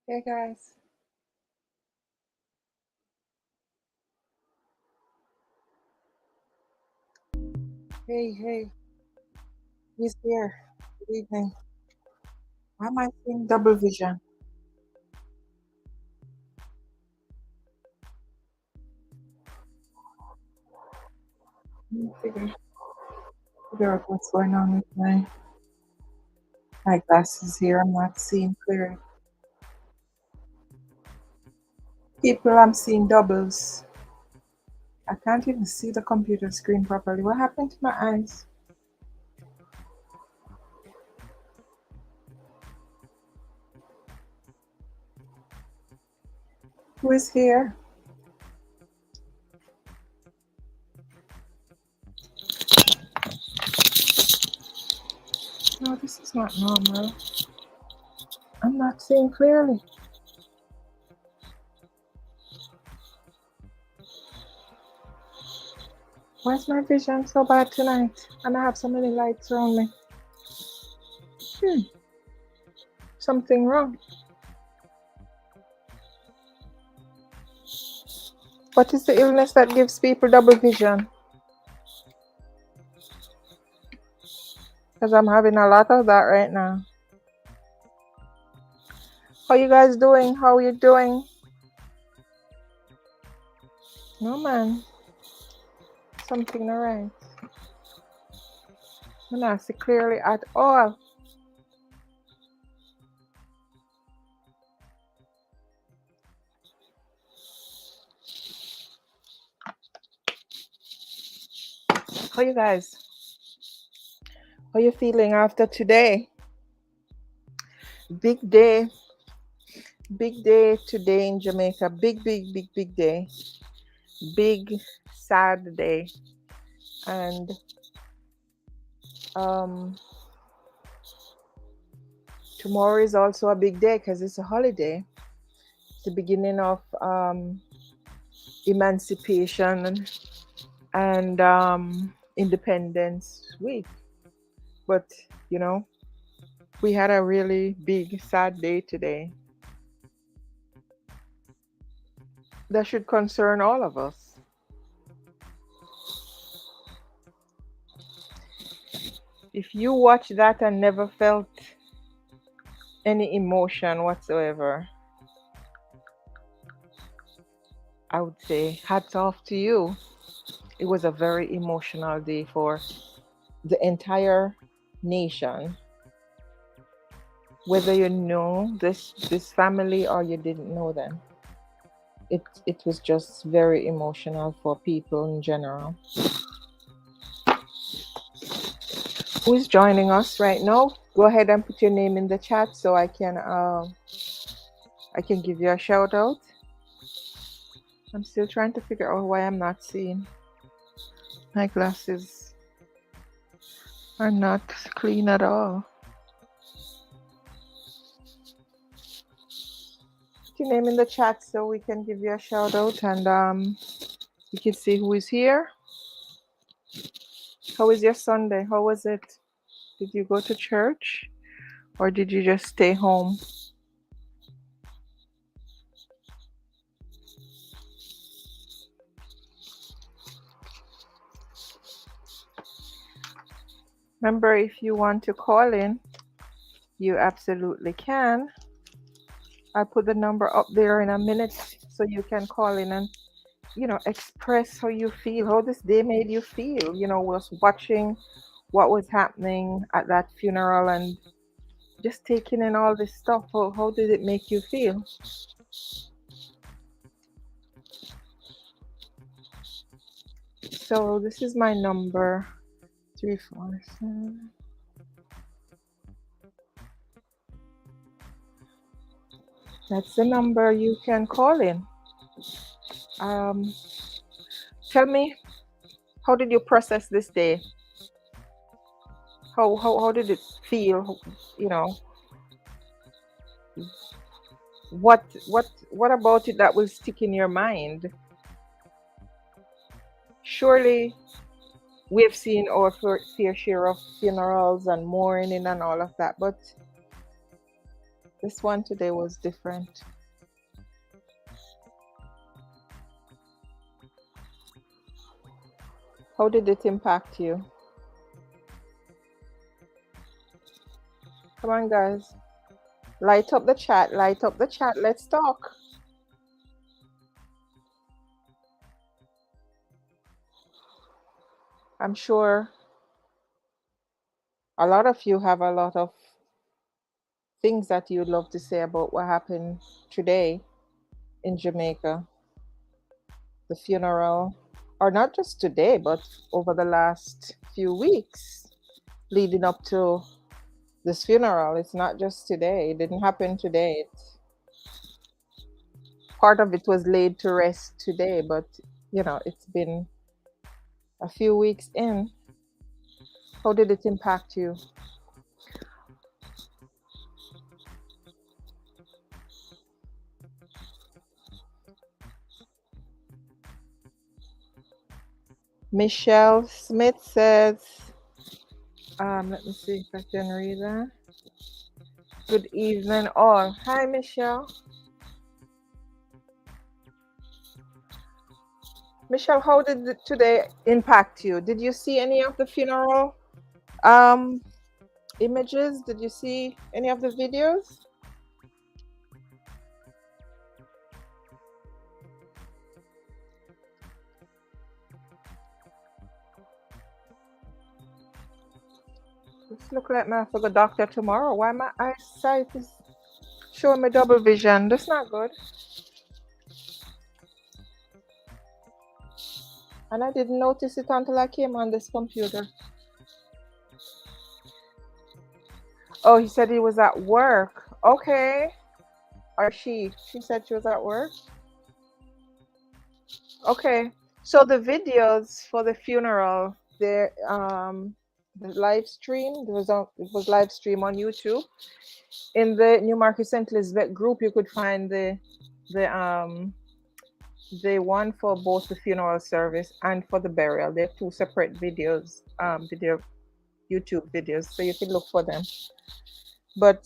Hey guys. Hey, who's here? Good evening. Why am I seeing double vision? Let me figure out what's going on with my glasses here. I'm not seeing clearly. People, I'm seeing doubles. I can't even see the computer screen properly. What happened to my eyes? Who is here? No, this is not normal. I'm not seeing clearly. Why's my vision so bad tonight? And I have so many lights around me. Something wrong. What is the illness that gives people double vision? Because I'm having a lot of that right now. How you guys doing? How you doing? No man. Something alright. I'm not see clearly at all. How you guys? How you feeling after today? Big day. Big day today in Jamaica. Big day. Big sad day. And tomorrow is also a big day because it's a holiday. It's the beginning of emancipation and Independence Week. But you know, we had a really big sad day today. That should concern all of us. If you watch that and never felt any emotion whatsoever, I would say hats off to you. It was a very emotional day for the entire nation. Whether you know this family or you didn't know them. It was just very emotional for people in general. Who is joining us right now? Go ahead and put your name in the chat so I can give you a shout out. I'm still trying to figure out why I'm not seeing. My glasses are not clean at all. Put your name in the chat so we can give you a shout out and you can see who is here. How was your Sunday? How was it? Did you go to church or did you just stay home? Remember, if you want to call in, you absolutely can. I'll put the number up there in a minute so you can call in and, express how you feel, how this day made you feel. Was watching what was happening at that funeral and just taking in all this stuff. How did it make you feel? So this is my number, 347. That's the number you can call in. Tell me, how did you process this day? How did it feel? What about it that will stick in your mind? Surely we've seen our fair share of funerals and mourning and all of that, but This one today was different. How did it impact you? Come on, guys. Light up the chat. Light up the chat. Let's talk. I'm sure a lot of you have a lot of things that you'd love to say about what happened today in Jamaica. The funeral, or not just today, but over the last few weeks leading up to this funeral. It's not just today. It didn't happen today. Part of it was laid to rest today, but it's been a few weeks in. How did it impact you? Michelle Smith says, let me see if I can read that. Good evening, all. Hi, Michelle. Michelle, how did today impact you? Did you see any of the funeral images? Did you see any of the videos? This look like my for the doctor tomorrow. Why my eyesight is showing me double vision? That's not good. And I didn't notice it until I came on this computer. Oh, he said he was at work. Okay. Or she said she was at work. Okay. So the videos for the funeral, the live stream, it was live stream on YouTube. In the Newmarket St. Elizabeth group, you could find the one for both the funeral service and for the burial. They're two separate videos, YouTube videos, so you can look for them. But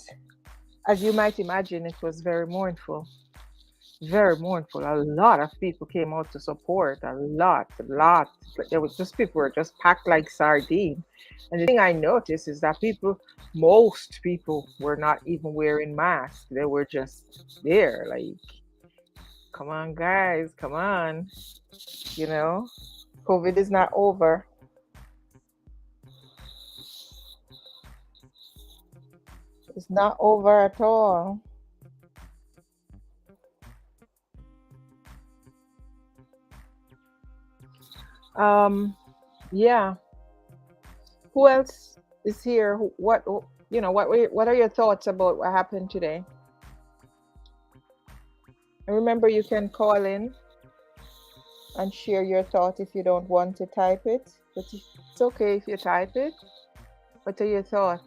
as you might imagine, it was very mournful. Very mournful. A lot of people came out to support. A lot. There was just people were just packed like sardines. And the thing I noticed is that most people were not even wearing masks. They were just there, like, come on, guys, come on. COVID is not over. It's not over at all. Yeah. Who else is here? What are your thoughts about what happened today? And remember, you can call in and share your thought if you don't want to type it. But it's okay if you type it. What are your thoughts?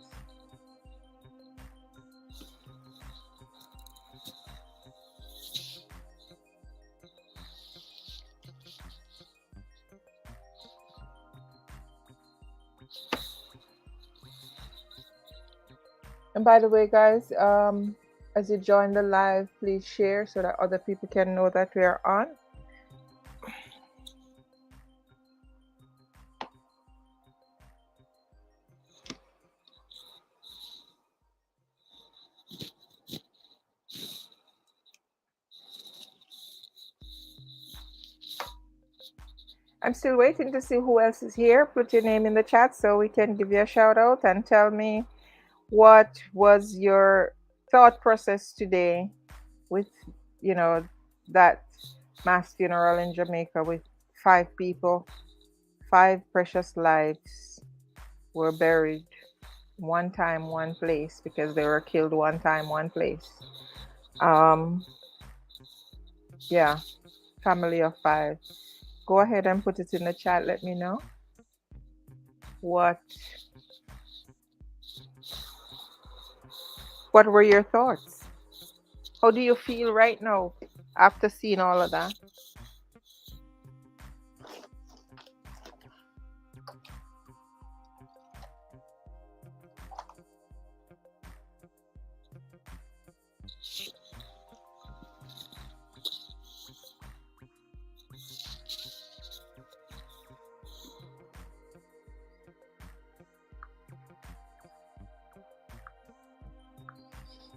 And by the way, guys, as you join the live, please share so that other people can know that we are on. I'm still waiting to see who else is here. Put your name in the chat so we can give you a shout out and tell me what was your thought process today with, that mass funeral in Jamaica with 5 people, 5 precious lives were buried one time, one place, because they were killed one time, one place. Yeah, family of 5. Go ahead and put it in the chat. Let me know what were your thoughts. How do you feel right now after seeing all of that?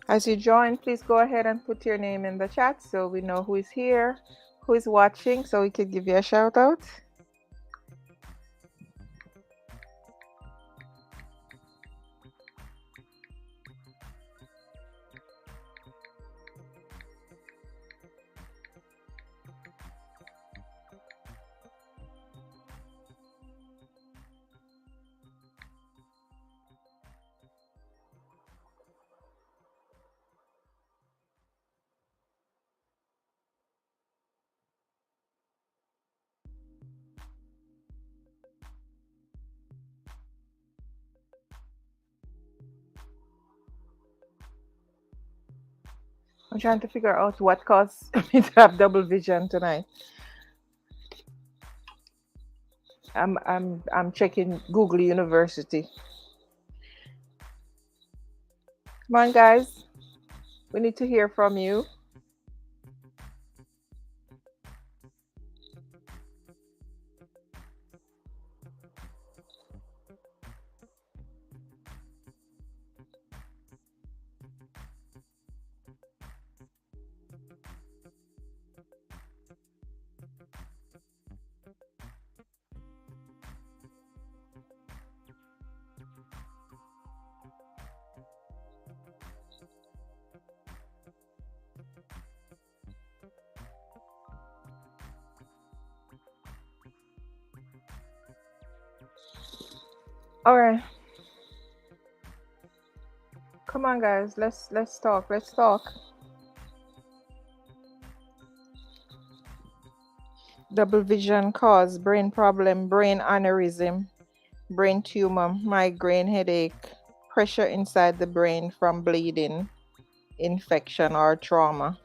As you join, please go ahead and put your name in the chat so we know who is here, who is watching, so we can give you a shout out. I'm trying to figure out what caused me to have double vision tonight. I'm checking Google University. Come on, guys. We need to hear from you. All right. Come on, guys. Let's talk. Let's talk. Double vision cause brain problem, brain aneurysm, brain tumor, migraine headache, pressure inside the brain from bleeding, infection or trauma.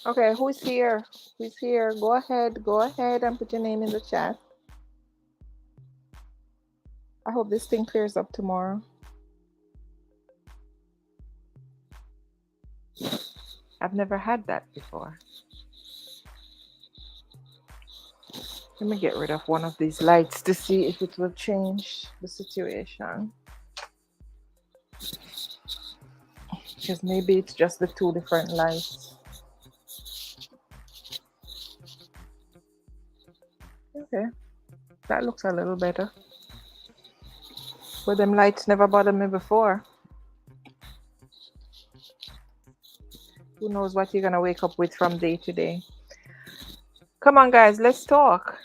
Okay, who's here? Who's here? Go ahead and put your name in the chat. I hope this thing clears up tomorrow. I've never had that before. Let me get rid of one of these lights to see if it will change the situation. Because maybe it's just the two different lights. Okay, that looks a little better. But them lights never bothered me before. Who knows what you're gonna wake up with from day to day. Come on, guys, let's talk.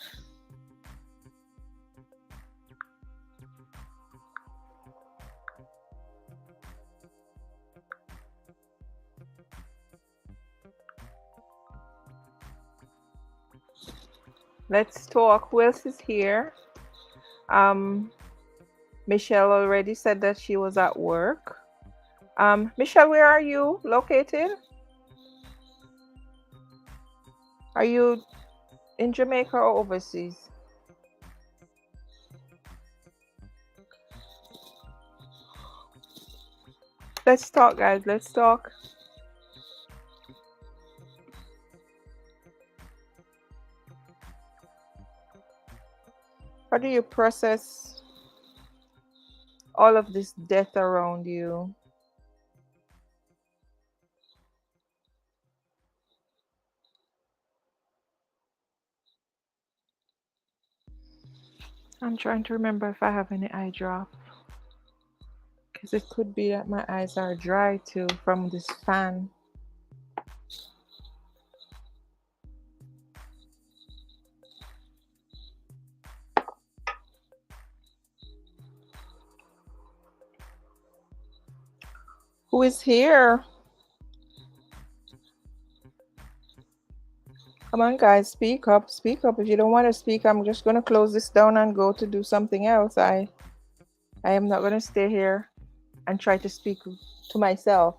Let's talk. Who else is here? Michelle already said that she was at work. Michelle, where are you located? Are you in Jamaica or overseas? Let's talk, guys. Let's talk. How do you process all of this death around you? I'm trying to remember if I have any eye drop. Because it could be that my eyes are dry too from this fan. Who is here? Come on, guys, speak up, speak up. If you don't want to speak, I'm just going to close this down and go to do something else. I am not going to stay here and try to speak to myself.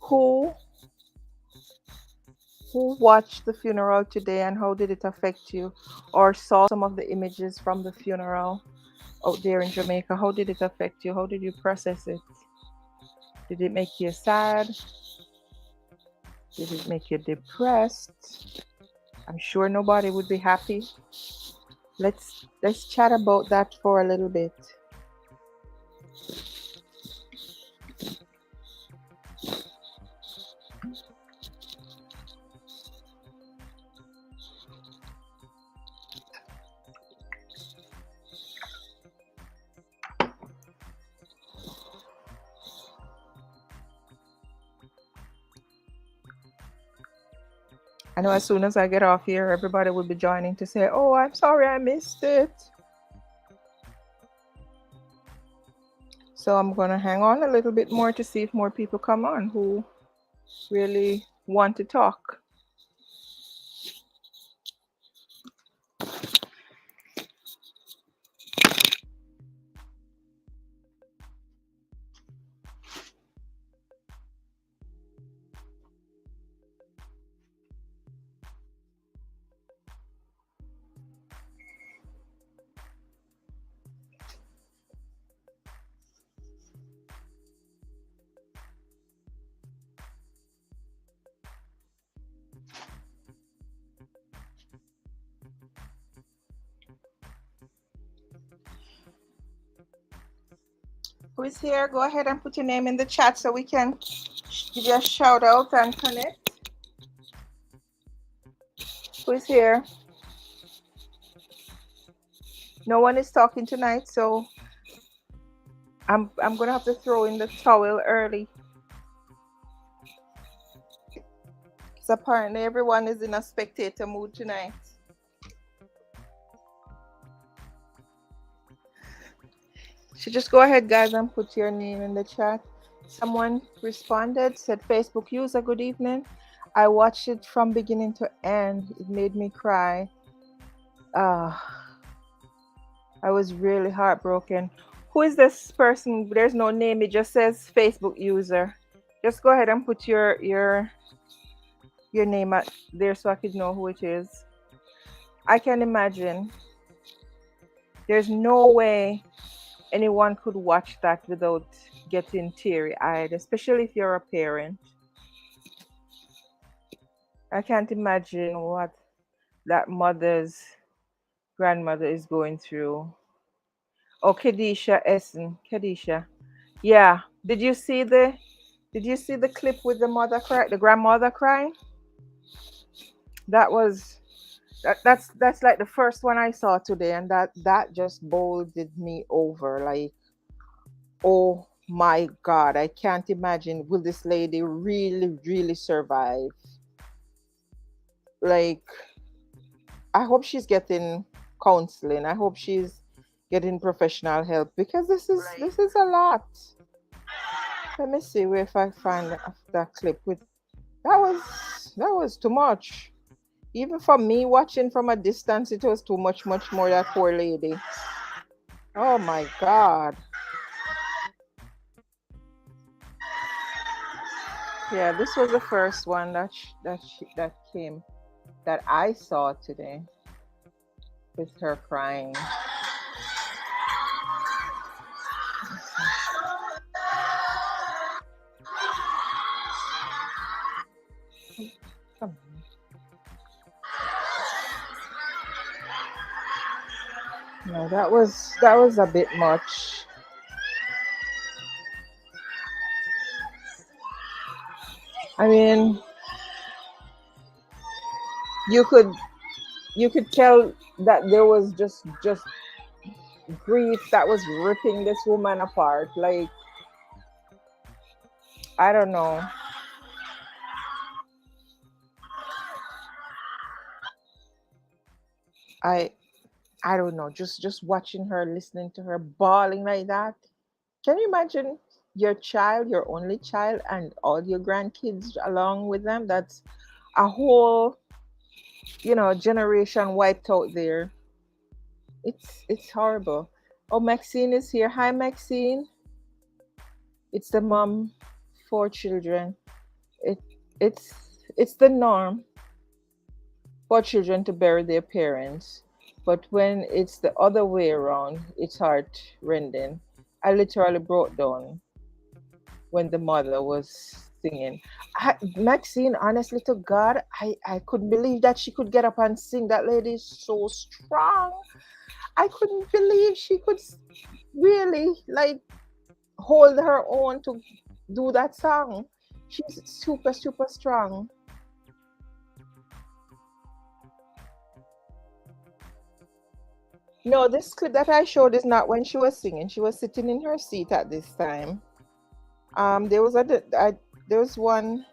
Who watched the funeral today and how did it affect you, or saw some of the images from the funeral? out there in Jamaica? How did it affect you? How did you process it? Did it make you sad? Did it make you depressed? I'm sure nobody would be happy. Let's chat about that for a little bit. I know as soon as I get off here, everybody will be joining to say, "Oh, I'm sorry I missed it." So I'm going to hang on a little bit more to see if more people come on who really want to talk. Who is here? Go ahead and put your name in the chat so we can give you a shout out and connect. Who is here? No one is talking tonight, so I'm gonna have to throw in the towel early. Because apparently everyone is in a spectator mood tonight. So just go ahead, guys, and put your name in the chat. Someone responded, said, Facebook user, good evening. I watched it from beginning to end. It made me cry. I was really heartbroken. Who is this person? There's no name. It just says Facebook user. Just go ahead and put your name at there so I could know who it is. I can imagine. There's no way anyone could watch that without getting teary-eyed, especially if you're a parent. I can't imagine what that mother's grandmother is going through. Oh, Kedisha Essen. Kedisha. Yeah. Did you see the clip with the mother cry, the grandmother crying? That's like the first one I saw today, and that just bowled me over. Like, oh my God, I can't imagine, will this lady really, really survive? Like, I hope she's getting counseling. I hope she's getting professional help, because this is a lot. Let me see if I find that clip with that was too much. Even for me watching from a distance, it was too much more, that poor lady. Oh my God. Yeah, this was the first one that came that I saw today, with her crying. Come on. No, that was a bit much. I mean, you could tell that there was just grief that was ripping this woman apart. Like, I don't know. I don't know. Just watching her, listening to her bawling like that. Can you imagine your child, your only child, and all your grandkids along with them? That's a whole, generation wiped out there. It's horrible. Oh, Maxine is here. Hi, Maxine. It's the mom, 4 children. It it's the norm for children to bury their parents. But when it's the other way around, it's heart rending. I literally broke down when the mother was singing. Maxine, honestly to God, I couldn't believe that she could get up and sing. That lady is so strong. I couldn't believe she could really like hold her own to do that song. She's super, super strong. No, this clip that I showed is not when she was singing. She was sitting in her seat at this time. There was there was one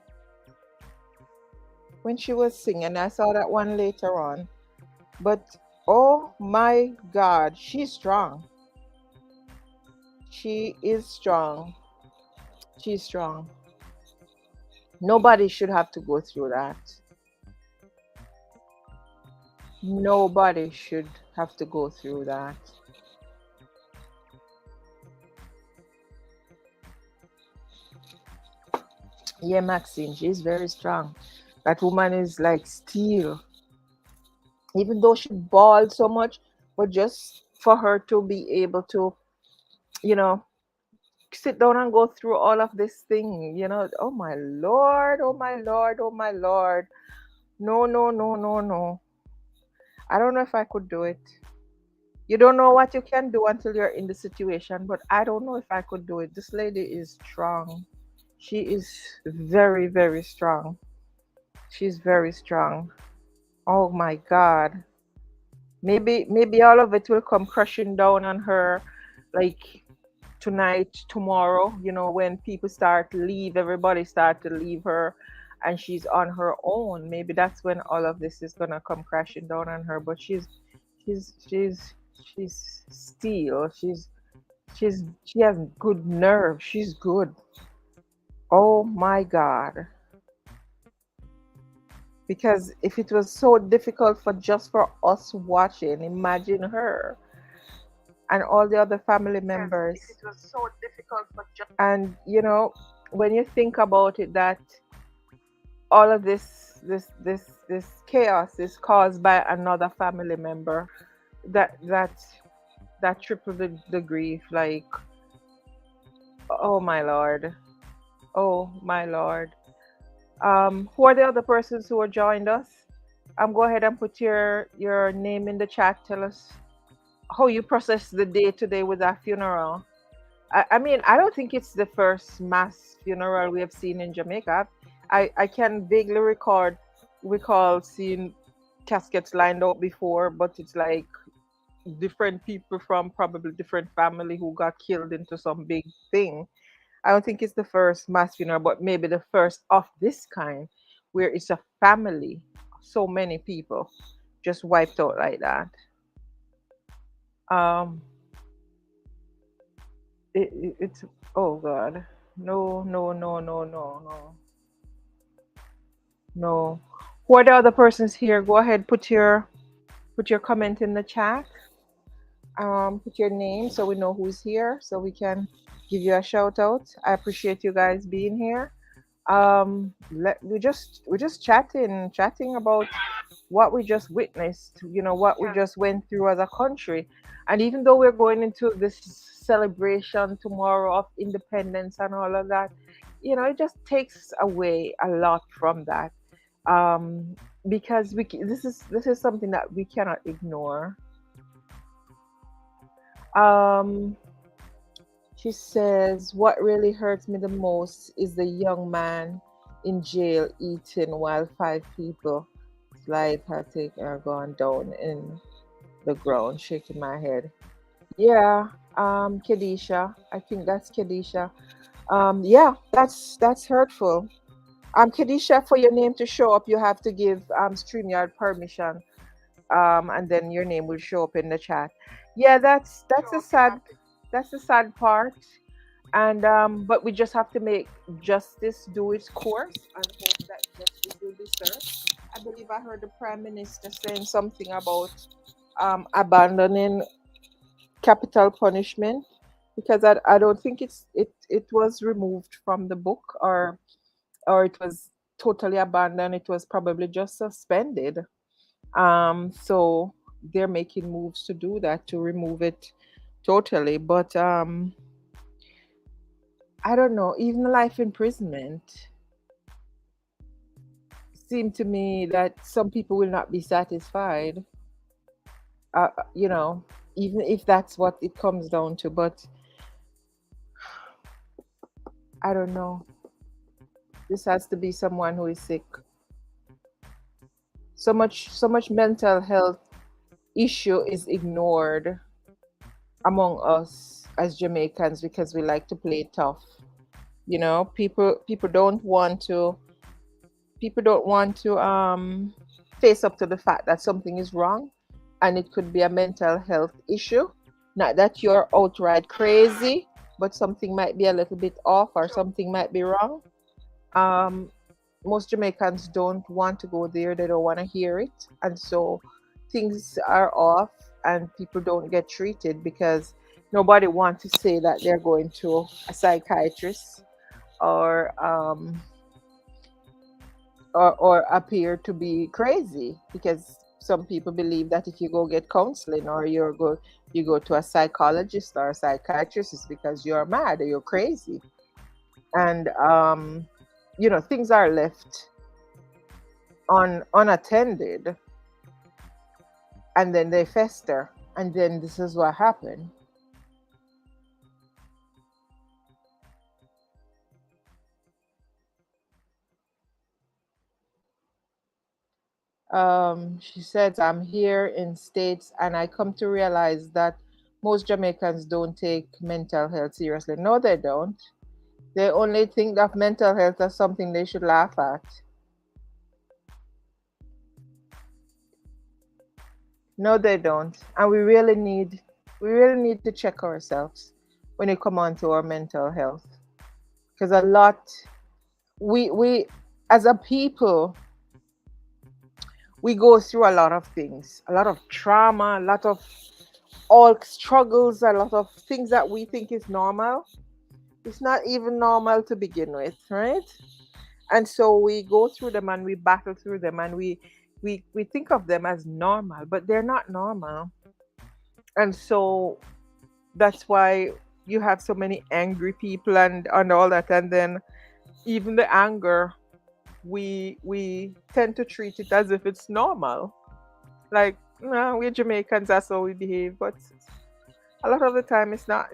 when she was singing. I saw that one later on. But oh my God, she's strong. She is strong. She's strong. Nobody should have to go through that. Nobody should have to go through that. Yeah, Maxine, she's very strong. That woman is like steel. Even though she bawled so much, but just for her to be able to, you know, sit down and go through all of this thing, oh my Lord, oh my Lord, oh my Lord. No, no, no, no, no. I don't know if I could do it. You don't know what you can do until you're in the situation, but I don't know if I could do it. This lady is strong. She is very, very strong. She's very strong. Oh my God. Maybe all of it will come crashing down on her like tonight, tomorrow, when people start to leave, everybody start to leave her and she's on her own. Maybe that's when all of this is gonna come crashing down on her. But she's steel. She has good nerve. She's good. Oh my God. Because if it was so difficult for just for us watching, imagine her and all the other family members. And when you think about it, that all of this chaos is caused by another family member, that triple the grief. Like, oh my Lord, oh my Lord. Who are the other persons who are joined us? Go ahead and put your name in the chat. Tell us how you process the day today with that funeral. I mean, I don't think it's the first mass funeral we have seen in Jamaica. I can vaguely recall seeing caskets lined up before, but it's like different people from probably different family who got killed into some big thing. I don't think it's the first mass funeral, but maybe the first of this kind, where it's a family, so many people just wiped out like that. Um, it's oh God, no, no, no, no, no, no, no. Who are the other persons here? Go ahead, put your comment in the chat. Put your name so we know who's here, so we can give you a shout out. I appreciate you guys being here. We're just chatting about what we just witnessed, what we just went through as a country. And even though we're going into this celebration tomorrow of independence and all of that, it just takes away a lot from that. um because this is something that we cannot ignore. um she says, what really hurts me the most is the young man in jail eating while five people life had taken are gone down in the ground, shaking my head. Yeah, Kedisha. I think that's Kedisha. Yeah, that's hurtful. Kedisha, for your name to show up, you have to give StreamYard permission. And then your name will show up in the chat. Yeah, that's the sad part. And but we just have to make justice do its course and hope that justice will be served. I believe I heard the Prime Minister saying something about abandoning capital punishment, because I don't think it was removed from the book, or it was totally abandoned. It was probably just suspended. So they're making moves to do that, to remove it totally. But I don't know, even life imprisonment seemed to me that some people will not be satisfied, you know, even if that's what it comes down to. But I don't know. This has to be someone who is sick. So much mental health issue is ignored among us as Jamaicans because we like to play tough. You know, people don't want to face up to the fact that something is wrong, and it could be a mental health issue. Not that you're outright crazy, but something might be a little bit off or something might be wrong. Um, Most Jamaicans don't want to go there, they don't want to hear it. And so things are off and people don't get treated because nobody wants to say that they're going to a psychiatrist or or appear to be crazy, because some people believe that if you go get counseling or you go to a psychologist or a psychiatrist, it's because you're mad or you're crazy. And things are left unattended, and then they fester, and then this is what happened. She says, I'm here in States and I come to realize that most Jamaicans don't take mental health seriously. No, they don't. They only think of mental health as something they should laugh at. No, they don't. And we really need to check ourselves when it come on to our mental health. Because a lot we as a people, we go through a lot of things, a lot of trauma, a lot of all struggles, a lot of things that we think is normal. It's not even normal to begin with, right? And so we go through them and we battle through them, and we think of them as normal, but they're not normal. And so that's why you have so many angry people and all that. And then even the anger, we tend to treat it as if it's normal. Like, no, we're Jamaicans, that's how we behave. But a lot of the time it's not.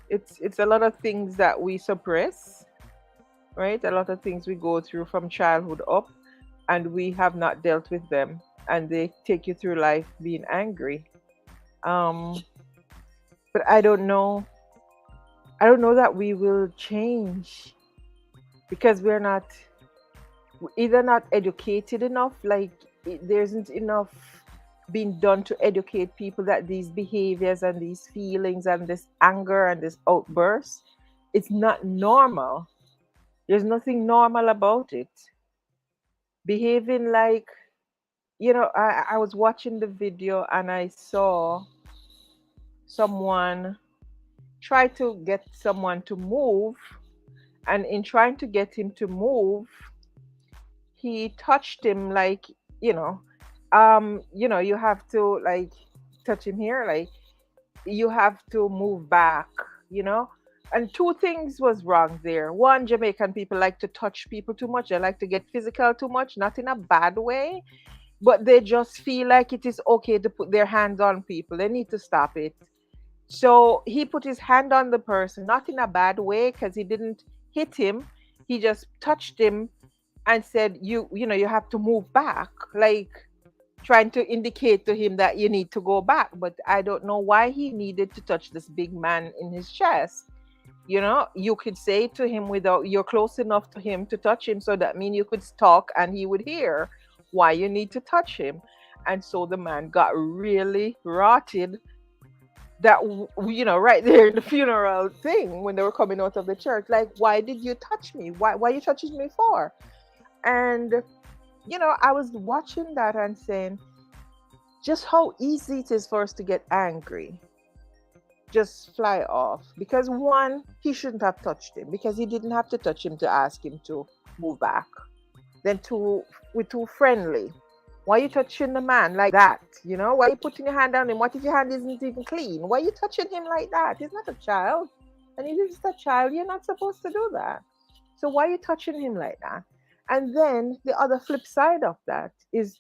It's a lot of things that we suppress, right? A lot of things we go through from childhood up, and we have not dealt with them, and they take you through life being angry. Um, but I don't know. I don't know that we will change because we're not either not educated enough, like there isn't enough being done to educate people that these behaviors and these feelings and this anger and this outburst, it's not normal. There's nothing normal about it. Behaving like, I was watching the video and I saw someone try to get someone to move, and in trying to get him to move, he touched him like, you know, you have to like touch him here, like you have to move back, you know. And two things was wrong there. One, Jamaican people like to touch people too much. They like to get physical too much, not in a bad way, but they just feel like it is okay to put their hands on people. They need to stop it. So he put his hand on the person, not in a bad way, because he didn't hit him. He just touched him and said, you have to move back, like trying to indicate to him that you need to go back. But I don't know why he needed to touch this big man in his chest. You could say to him without you're close enough to him to touch him, so that means you could talk and he would hear why you need to touch him. And so the man got really rotted, that right there in the funeral thing when they were coming out of the church, like, why did you touch me? Why are you touching me for? And I was watching that and saying just how easy it is for us to get angry, just fly off. Because one, he shouldn't have touched him, because he didn't have to touch him to ask him to move back. Then two, we're too friendly. Why you touching the man like that? You know, why you putting your hand on him? What if your hand isn't even clean? Why you touching him like that? He's not a child. And if he's a child, you're not supposed to do that. So why you touching him like that? And then the other flip side of that is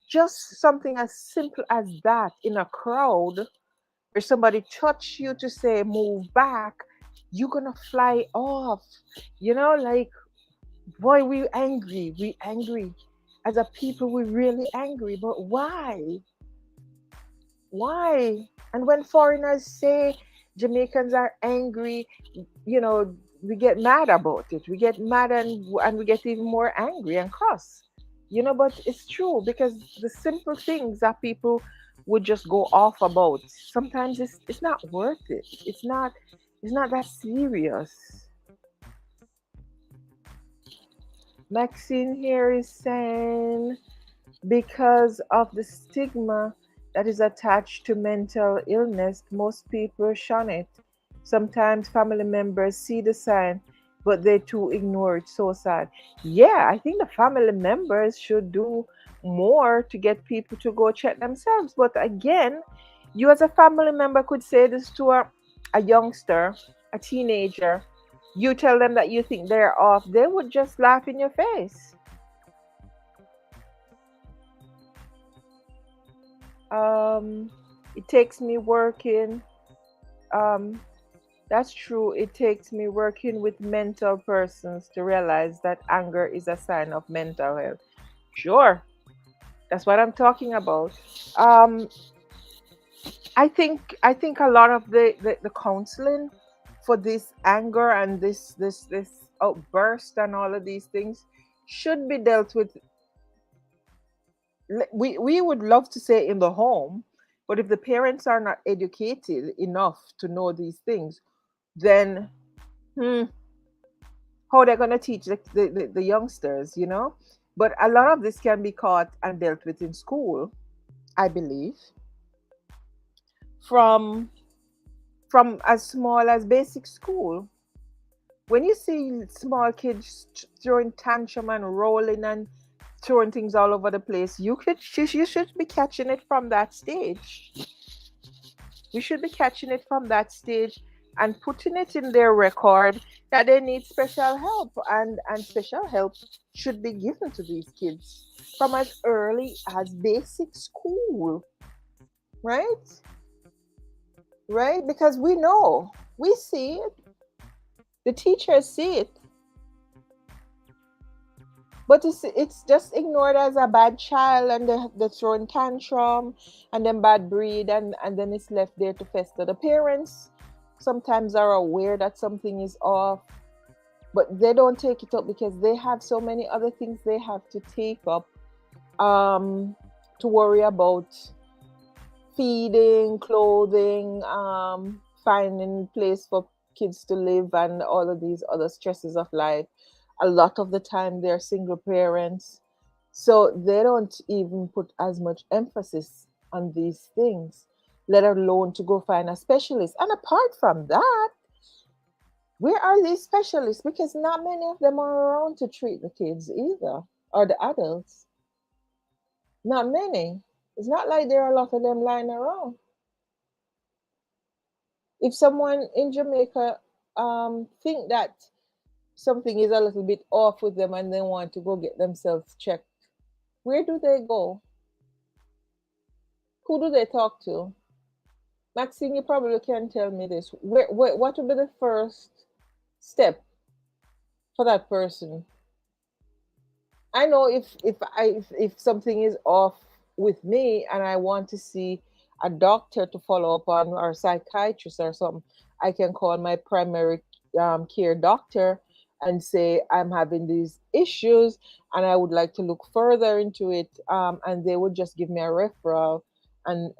just something as simple as that in a crowd where somebody touch you to say move back, you're gonna fly off. You know, like boy, we angry. As a people, we're really angry. But why? Why? And when foreigners say Jamaicans are angry, you know, we get mad about it. We get mad and we get even more angry and cross. You know, but it's true because the simple things that people would just go off about, sometimes it's not worth it. It's not that serious. Maxine here is saying because of the stigma that is attached to mental illness, most people shun it. Sometimes family members see the sign, but they too ignore it. So sad. Yeah, I think the family members should do more to get people to go check themselves. But again, you as a family member could say this to a youngster, a teenager. You tell them that you think they're off, they would just laugh in your face. Um, it takes me working. Um, that's true. It takes me working with mental persons to realize that anger is a sign of mental health. Sure, that's what I'm talking about. Um, I think a lot of the counseling for this anger and this outburst and all of these things should be dealt with. We would love to say in the home, but if the parents are not educated enough to know these things, then hmm, how they're going to teach the youngsters, you know? But a lot of this can be caught and dealt with in school, I believe, from from as small as basic school. When you see small kids throwing tantrum and rolling and throwing things all over the place, you should be catching it from that stage. You should be catching it from that stage and putting it in their record that they need special help, and special help should be given to these kids from as early as basic school, right? Right? Because we know, we see it, the teachers see it, but it's just ignored as a bad child, and the throwing tantrum and then bad breed, and then it's left there to fester. The parents sometimes are aware that something is off, but they don't take it up because they have so many other things they have to take up, um to worry about: feeding, clothing, finding place for kids to live, and all of these other stresses of life. A lot of the time, they're single parents, so they don't even put as much emphasis on these things, let alone to go find a specialist. And apart from that, where are these specialists? Because not many of them are around to treat the kids either, or the adults. Not many. It's not like there are a lot of them lying around. If someone in Jamaica think that something is a little bit off with them and they want to go get themselves checked, where do they go? Who do they talk to? Maxine, you probably can tell me this. What would be the first step for that person? I know if something is off with me and I want to see a doctor to follow up on, or a psychiatrist or something, I can call my primary care doctor and say I'm having these issues and I would like to look further into it, and they would just give me a referral and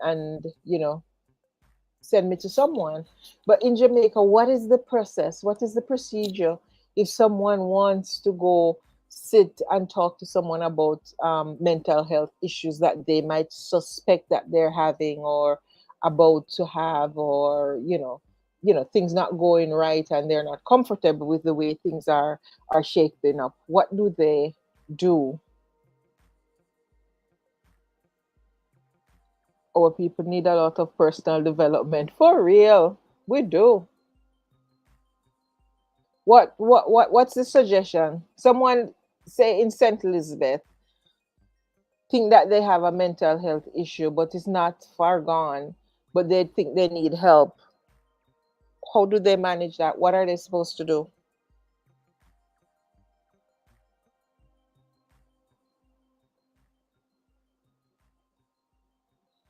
send me to someone. But in Jamaica, what is the process? What is the procedure if someone wants to go sit and talk to someone about mental health issues that they might suspect that they're having or about to have, or things not going right and they're not comfortable with the way things are shaping up? What do they do? Our people need a lot of personal development. For real. We do. What's the suggestion? Someone say in St. Elizabeth think that they have a mental health issue, but it's not far gone, but they think they need help. How do they manage that? What are they supposed to do?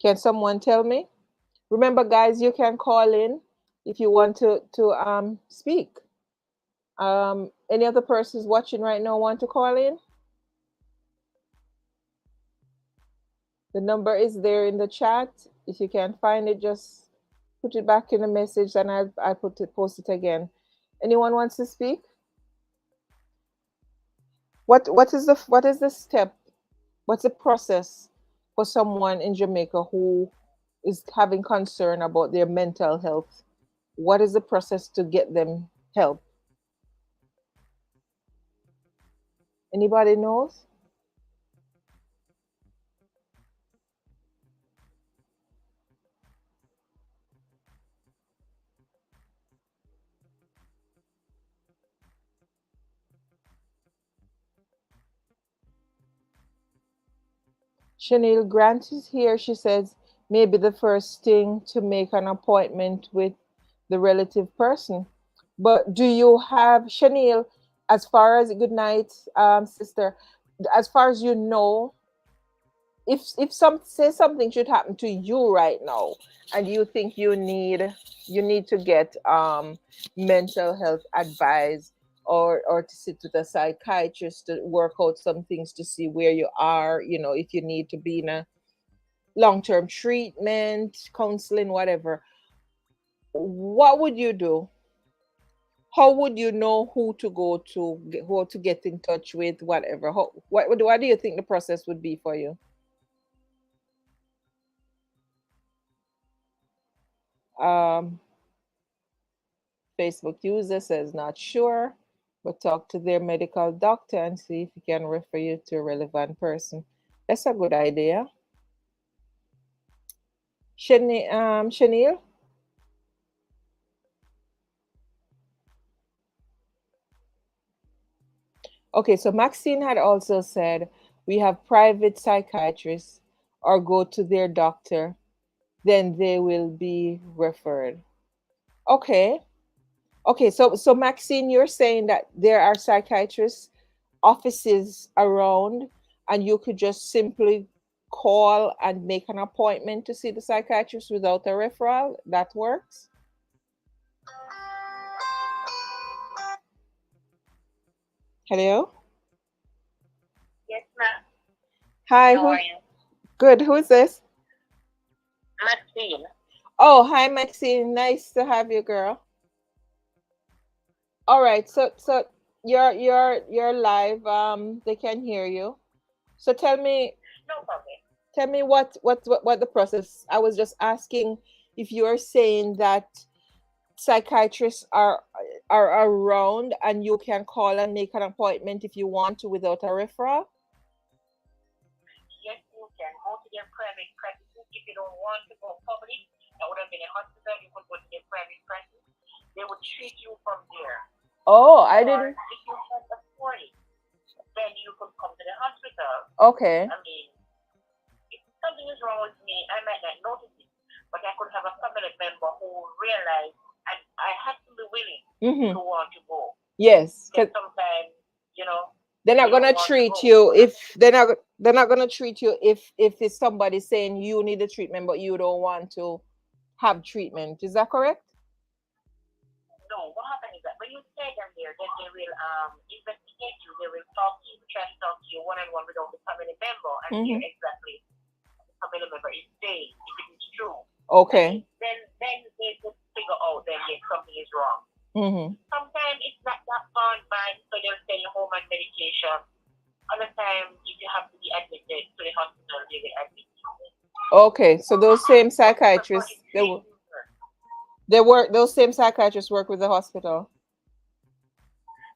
Can someone tell me? Remember, guys, you can call in if you want to speak. Any other persons watching right now want to call in? The number is there in the chat. If you can find it, just put it back in the message, and I post it again. Anyone wants to speak? What is the step? What's the process for someone in Jamaica who is having concern about their mental health? What is the process to get them help? Anybody knows? Chanel Grant is here. She says maybe the first thing to make an appointment with the relative person. But do you have Chanel, as far as good night, sister, as far as you know, if some say something should happen to you right now and you think you need to get mental health advice or to sit with a psychiatrist to work out some things to see where you are, if you need to be in a long-term treatment, counseling, whatever, what would you do? How would you know who to go to, who to get in touch with, whatever? What do you think the process would be for you? um Facebook user says not sure, but talk to their medical doctor and see if he can refer you to a relevant person. That's a good idea. Chanel? Okay, so Maxine had also said we have private psychiatrists or go to their doctor, then they will be referred. Okay. Okay, so Maxine, you're saying that there are psychiatrists offices around and you could just simply call and make an appointment to see the psychiatrist without a referral. That works. Hello. Yes, ma'am. Hi. How are you? Good. Who is this? Maxine. Oh, hi, Maxine. Nice to have you, girl. All right. So you're live. They can hear you. So No problem. tell me what the process. I was just asking if you are saying that psychiatrists are around and you can call and make an appointment if you want to without a referral. Yes, you can go to their private practices. If you don't want to go public, that would have been a hospital, you could go to their private practice. They would treat you from there. Oh, I Or didn't. if you can't afford it, then you could come to the hospital. Okay. I mean, if something is wrong with me, I might not notice it, but I could have a family member who realize, and I have to be willing to want to go. Yes, Because because sometimes, you know, they're not they don't gonna want to treat go. you if they're not gonna treat you if it's somebody saying you need a treatment but you don't want to have treatment. Is that correct? No, what happens is that when you take them there, then they will investigate you. They will talk to you, try to talk to you one on one without the family member, and hear exactly what the family member is saying if it is true. Okay. Then they could figure out that yes, something is wrong. Mm-hmm. Sometimes it's not that far by, so they'll send you home on medication. Other times, if you have to be admitted to the hospital, they will admit you. Okay, so those same But for psychiatrists, the treatment, those same psychiatrists work with the hospital.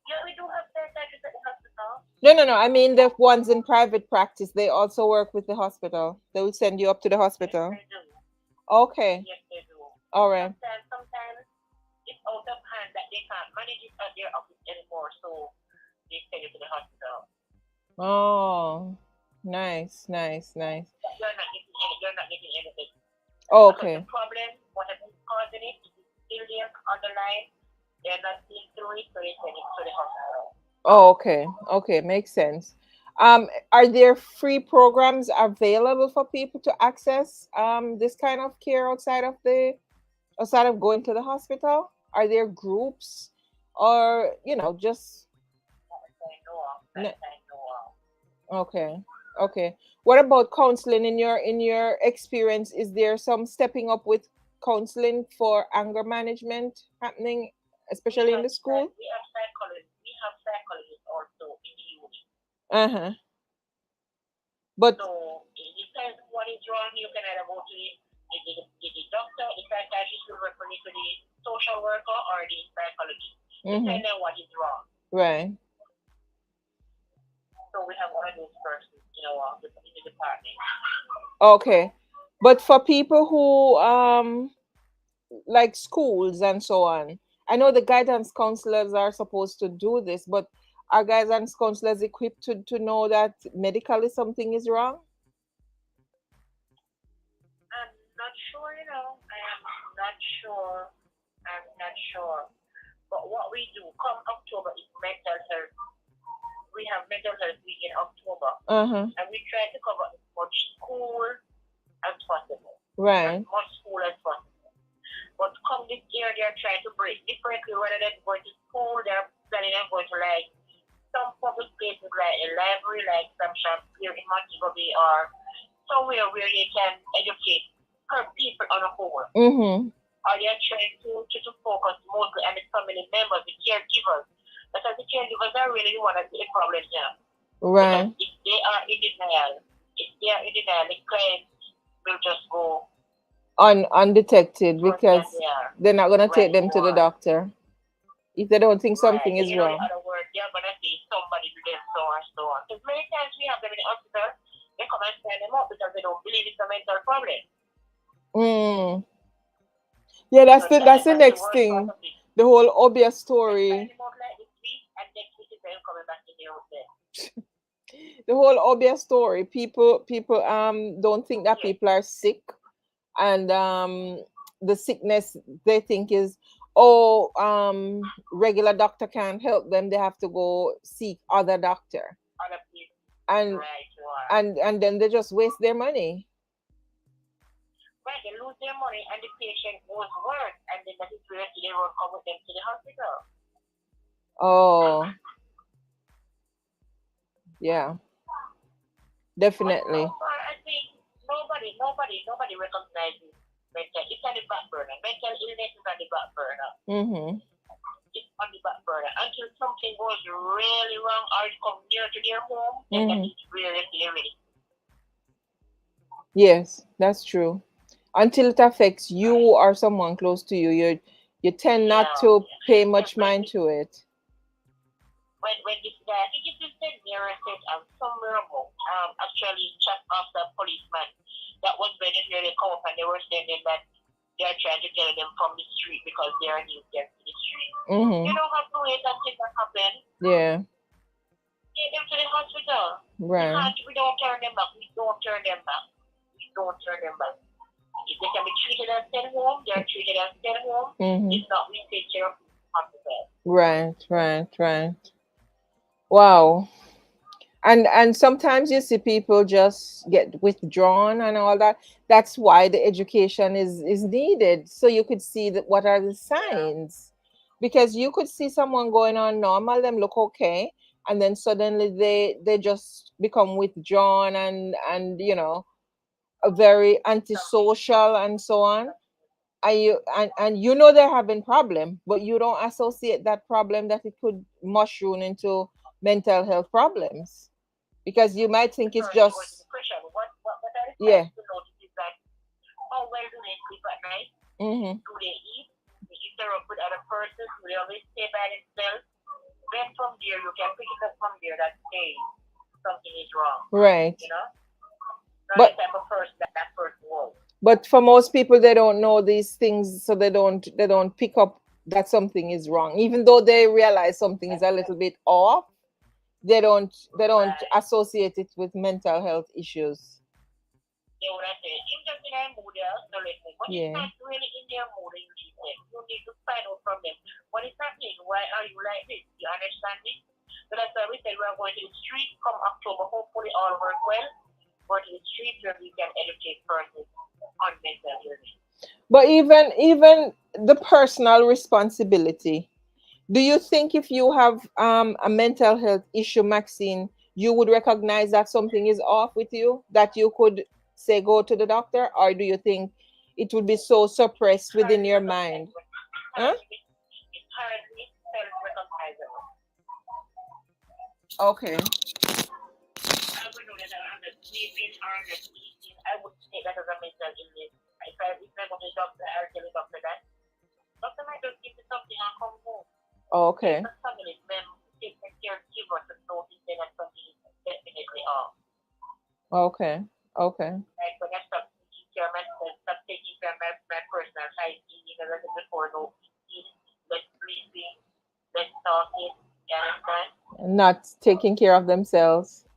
yeah, we do have psychiatrists at the hospital. No, no, no. I mean the ones in private practice, they also work with the hospital. They will send you up to the Yes, hospital. they do. Okay. Yes, they do. All But right. sometimes it's out of hand that they can't manage it at their office anymore, so they send you to the hospital. Oh, nice, nice, nice. But you're not getting anything. Because the Okay. problem, whatever is causing it, is still there on the line. They're not seeing through it, so they send it to the hospital. Oh, okay. Okay, makes sense. Are there free programs available for people to access this kind of care outside of going to the hospital? Are there groups or just That I know of. That n- I know of. okay. Okay. What about counseling in your experience? Is there some stepping up with counseling for anger management happening, especially in the school? We have psychologists. We have psychologists also in the unit. Uh-huh. But So it depends what is wrong. You can either go to the doctor, the psychiatrist will refer you to the social worker or the psychologist, mm-hmm. depending on what is wrong. Right. So we have one of those persons, in the department. Okay. But for people who like schools and so on, I know the guidance counselors are supposed to do this, but are guidance counselors equipped to know that medically something is wrong? I'm not sure, I am not sure. I'm not sure. But what we do, come October, is mental health. We have mental health week in October. Uh-huh. And we try to cover as much school as possible. As Right. much school as possible. But come this year, they're trying to break differently rather than going to school. They're planning on going to like some public places like a library, like some shops here in Montego Bay or somewhere where they can educate per people on a whole. Mm-hmm. Or they're trying to focus mostly on the family members, the caregivers. Because the caregivers are really the one that's the problem here. Because Right. if they are in denial, the client will just go Undetected further than because they are. they're not gonna take Right, them to the war. doctor if they don't think Right. something And is you know, the wrong. other word, they're going to say somebody to them, so on, so on. Because many times we have them in the hospital, they come and sign them up because they don't believe it's a mental problem. Mm. Yeah, So that's the that's the next worst part thing. of it. The whole obvious They sign story. them out like this week, and next week is them coming back to their hotel. The whole obvious story. People don't think that Yes. people are sick, and the sickness they think is, oh, regular doctor can't help them. They have to go seek other doctor, Other people. and Right, you are. and then they just waste their money. Right, they lose their money, and the patient goes worse, and then that is where they won't come with them to the hospital. Oh, yeah, But so definitely. far, I think nobody recognizes mental. It's on the back burner. Mental illness is on the back burner. Mm-hmm. It's on the back burner until something goes really wrong or it comes near to their home. Then that Mm-hmm. is really scary. Yes, that's true. Until it affects you or someone close to you, you tend not Yeah, to yeah. pay When much when mind this to it. when this guy, I think it is the nearest somewhere about actually shot off the policeman. That was when they really come up and they were saying that they are trying to get them from the street because they are new to the street. You Mm-hmm. don't have to wait until that happens. Yeah. Take them to the hospital. Right. We don't turn them back. We don't turn them back. We don't turn them back. If they can be treated and sent home, they're treated and sent home. Mm-hmm. If not, we take care of the hospital. Right. Right. Right. Wow. And sometimes you see people just get withdrawn and all that. That's why the education is needed, so you could see that what are the Yeah. signs, because you could see someone going on normal, them look okay, and then suddenly they just become withdrawn and a very Something. antisocial and so on. And you know they're having problem, but you don't associate that problem that it could mushroom into mental health problems, because you might The think it's person goes to just, depression. What are the yeah. signs to notice is that how well do they sleep at night? Mm-hmm. Do they eat? Do they interact with other persons? Do they always stay by themselves? Then from there, you can pick it up from there that, hey, something is wrong. Right. You know? Not the But type of person that person was. But for most people, they don't know these things, so they don't pick up that something is wrong, even though they realize something is a little bit off. They don't Right. associate it with mental health issues. They would have said, if just in a mood, they are still listening. But it's Yeah. not really in their mood in listening. You need to find out from them. What is happening? Why are you like this? You understand me? So that's why we said we are going to the street come October. Hopefully all work well. Go to the street where we can educate persons on mental illness. But even the personal responsibility. Do you think if you have a mental health issue, Maxine, you would recognize that something is off with you, that you could say go to the doctor, or do you think it would be so suppressed within Hardly your mind? recognizable. Huh? It's hardly self-recognizable. Okay. I would know that I'm just sleeping or I'm just eating. I would take that as a mental illness. If I go to the doctor, I'll tell the doctor that. Doctor might just give me something and come home. Take Okay. a family member, take a caregiver to notice that something is definitely off. Okay. Okay. Like when I stop taking care of myself, stop taking care of my personal hygiene, like I said before, no eating, less breathing, less talking, you understand? Not taking care of themselves.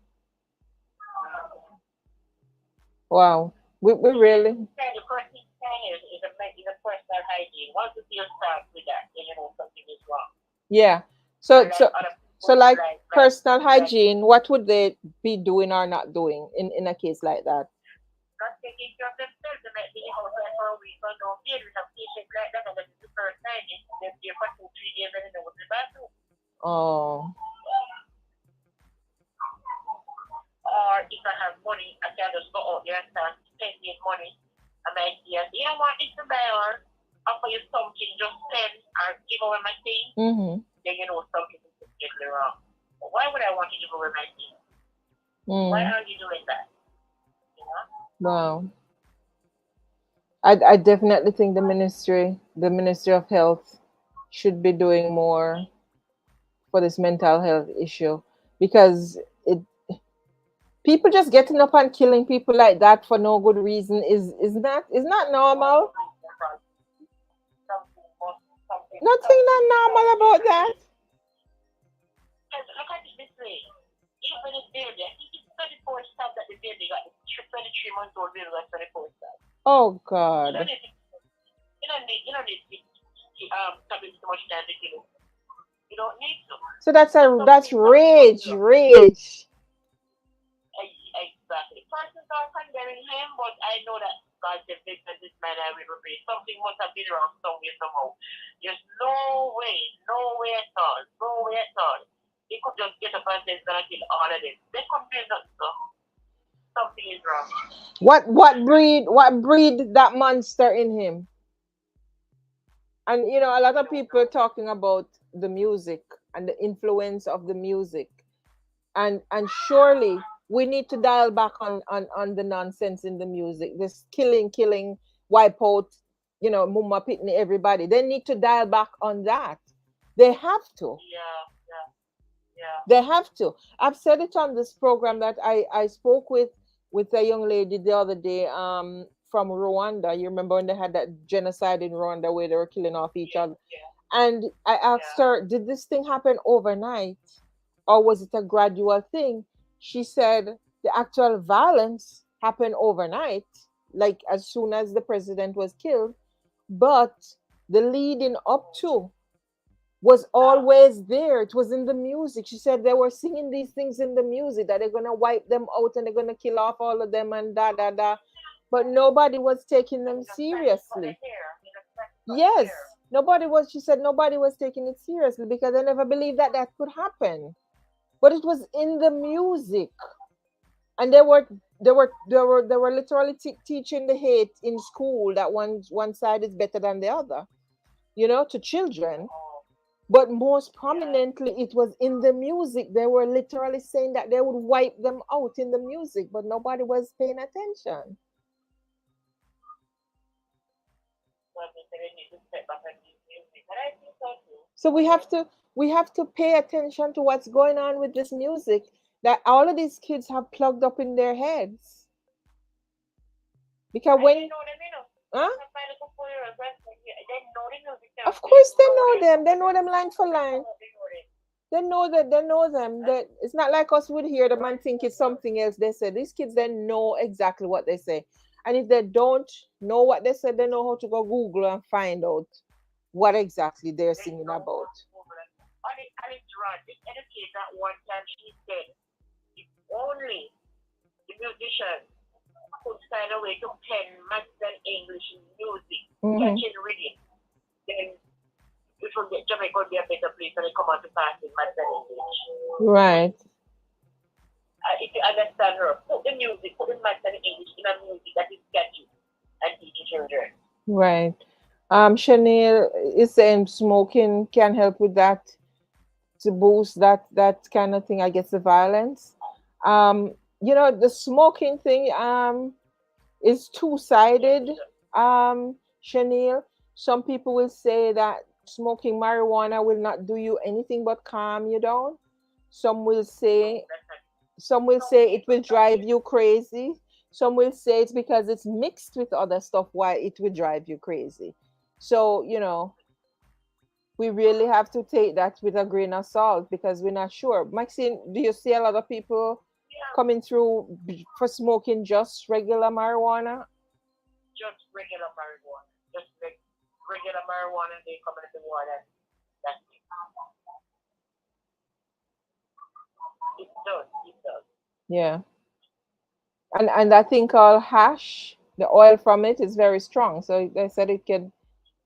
Wow. We really. The first thing is a personal hygiene. Once you start with that, then you know something is wrong. Yeah. Or So like so other people so like personal like hygiene, what would they be doing or not doing in a case like that? not taking care of themselves. They might be outside for a week or no fear with a patient like that, and this is the first time they're there for 2, 3 days and they know what's the bathroom. Oh. Or if I have money, I can just go out there and start spending money. I might say, you don't want this to buy or offer you something, just spend or give away my thing, Mm-hmm. then you know something is completely wrong. But why would I want to give away my thing? Why Mm. are you doing that? You know? Wow. I definitely think the Ministry of Health should be doing more for this mental health issue, because it people just getting up and killing people like that for no good reason is not Why normal. no reason at all? Nothing Something not must normal be about the that. reason. Because look at it this way. Even this baby, I think it's 24 stabs that the baby got. The 23 months old baby got 24 stabs. Oh You don't God. need to, you don't need to spend too much time to kill it. You don't need to. So that's Something must be rage, wrong. rage. Exactly. Persons are condemning him, but I know that God said this man I will repay. Something must have been wrong somewhere somehow. There's no way at all, no way at all. He could just get up and say he's gonna kill all of them. They couldn't do nothing. So something is wrong. What breed that monster in him? And a I lot of don't people are know. talking about the music and the influence of the music, and surely we need to dial back on the nonsense in the music, this killing, wipe out, mumma pitney, everybody. They need to dial back on that. They have to. Yeah, yeah, yeah, They have to. I've said it on this program that I spoke with a young lady the other day, from Rwanda. You remember when they had that genocide in Rwanda where they were killing off each yeah, other? yeah, And I asked yeah. her, did this thing happen overnight, or was it a gradual thing? She said the actual violence happened overnight, like as soon as the president was killed, but the leading up to was always there. It was in the music. She said they were singing these things in the music, that they're gonna wipe them out and they're gonna kill off all of them and da da da. But nobody was taking Let them me just practice what seriously. they hear. Let me just practice what they hear. Yes, nobody was. She said nobody was taking it seriously because they never believed that that could happen. But it was in the music, and they were literally teaching the hate in school, that one side is better than the other, to children. Oh, But most yeah. prominently, it was in the music. They were literally saying that they would wipe them out in the music, but nobody was paying attention. So I mean, they need to step back and use music. But I think so too. So we But have to we have to pay attention to what's going on with this music that all of these kids have plugged up in their heads. Because I when, didn't know them, you know. huh? That's my little 4 year old grandson. Yeah, they know the music now. Of They course they know know them. them. They know them When line for they line. come up, they know them. They know that they know them. That's That it's not like us would hear them and right. think it's something else they say. These kids they know exactly what they say. And if they don't know what they said, they know how to go Google and find out what exactly they're They singing know about. how to move it. And it's right. This educator one time she said, if only the musician could find a way to pen maths and English music, Hmm. catching rhythm, then it will get Jamaica will be a better place when it come out to pass in maths and English. Right, If you understand her, put the music, put the maths and English in a music that is catchy and teaching children. right. Chanel is saying smoking can help with that to boost that kind of thing. I guess the violence. Um, the smoking thing. Is Yes, two-sided, it does. Chanel. Some people will say that smoking marijuana will not do you anything but calm you down. Some will No, say that's not. some will Some say it people, will some drive people. you crazy. Some will say it's because it's mixed with other stuff why it will drive you crazy. So, we really have to take that with a grain of salt because we're not sure. Maxine, do you see a lot of people Yeah, coming through for smoking just regular marijuana? just regular marijuana. Just like regular marijuana, they come in the water. That's it. It does. It does. Yeah. And that thing called hash, the oil from it is very strong. So they said it can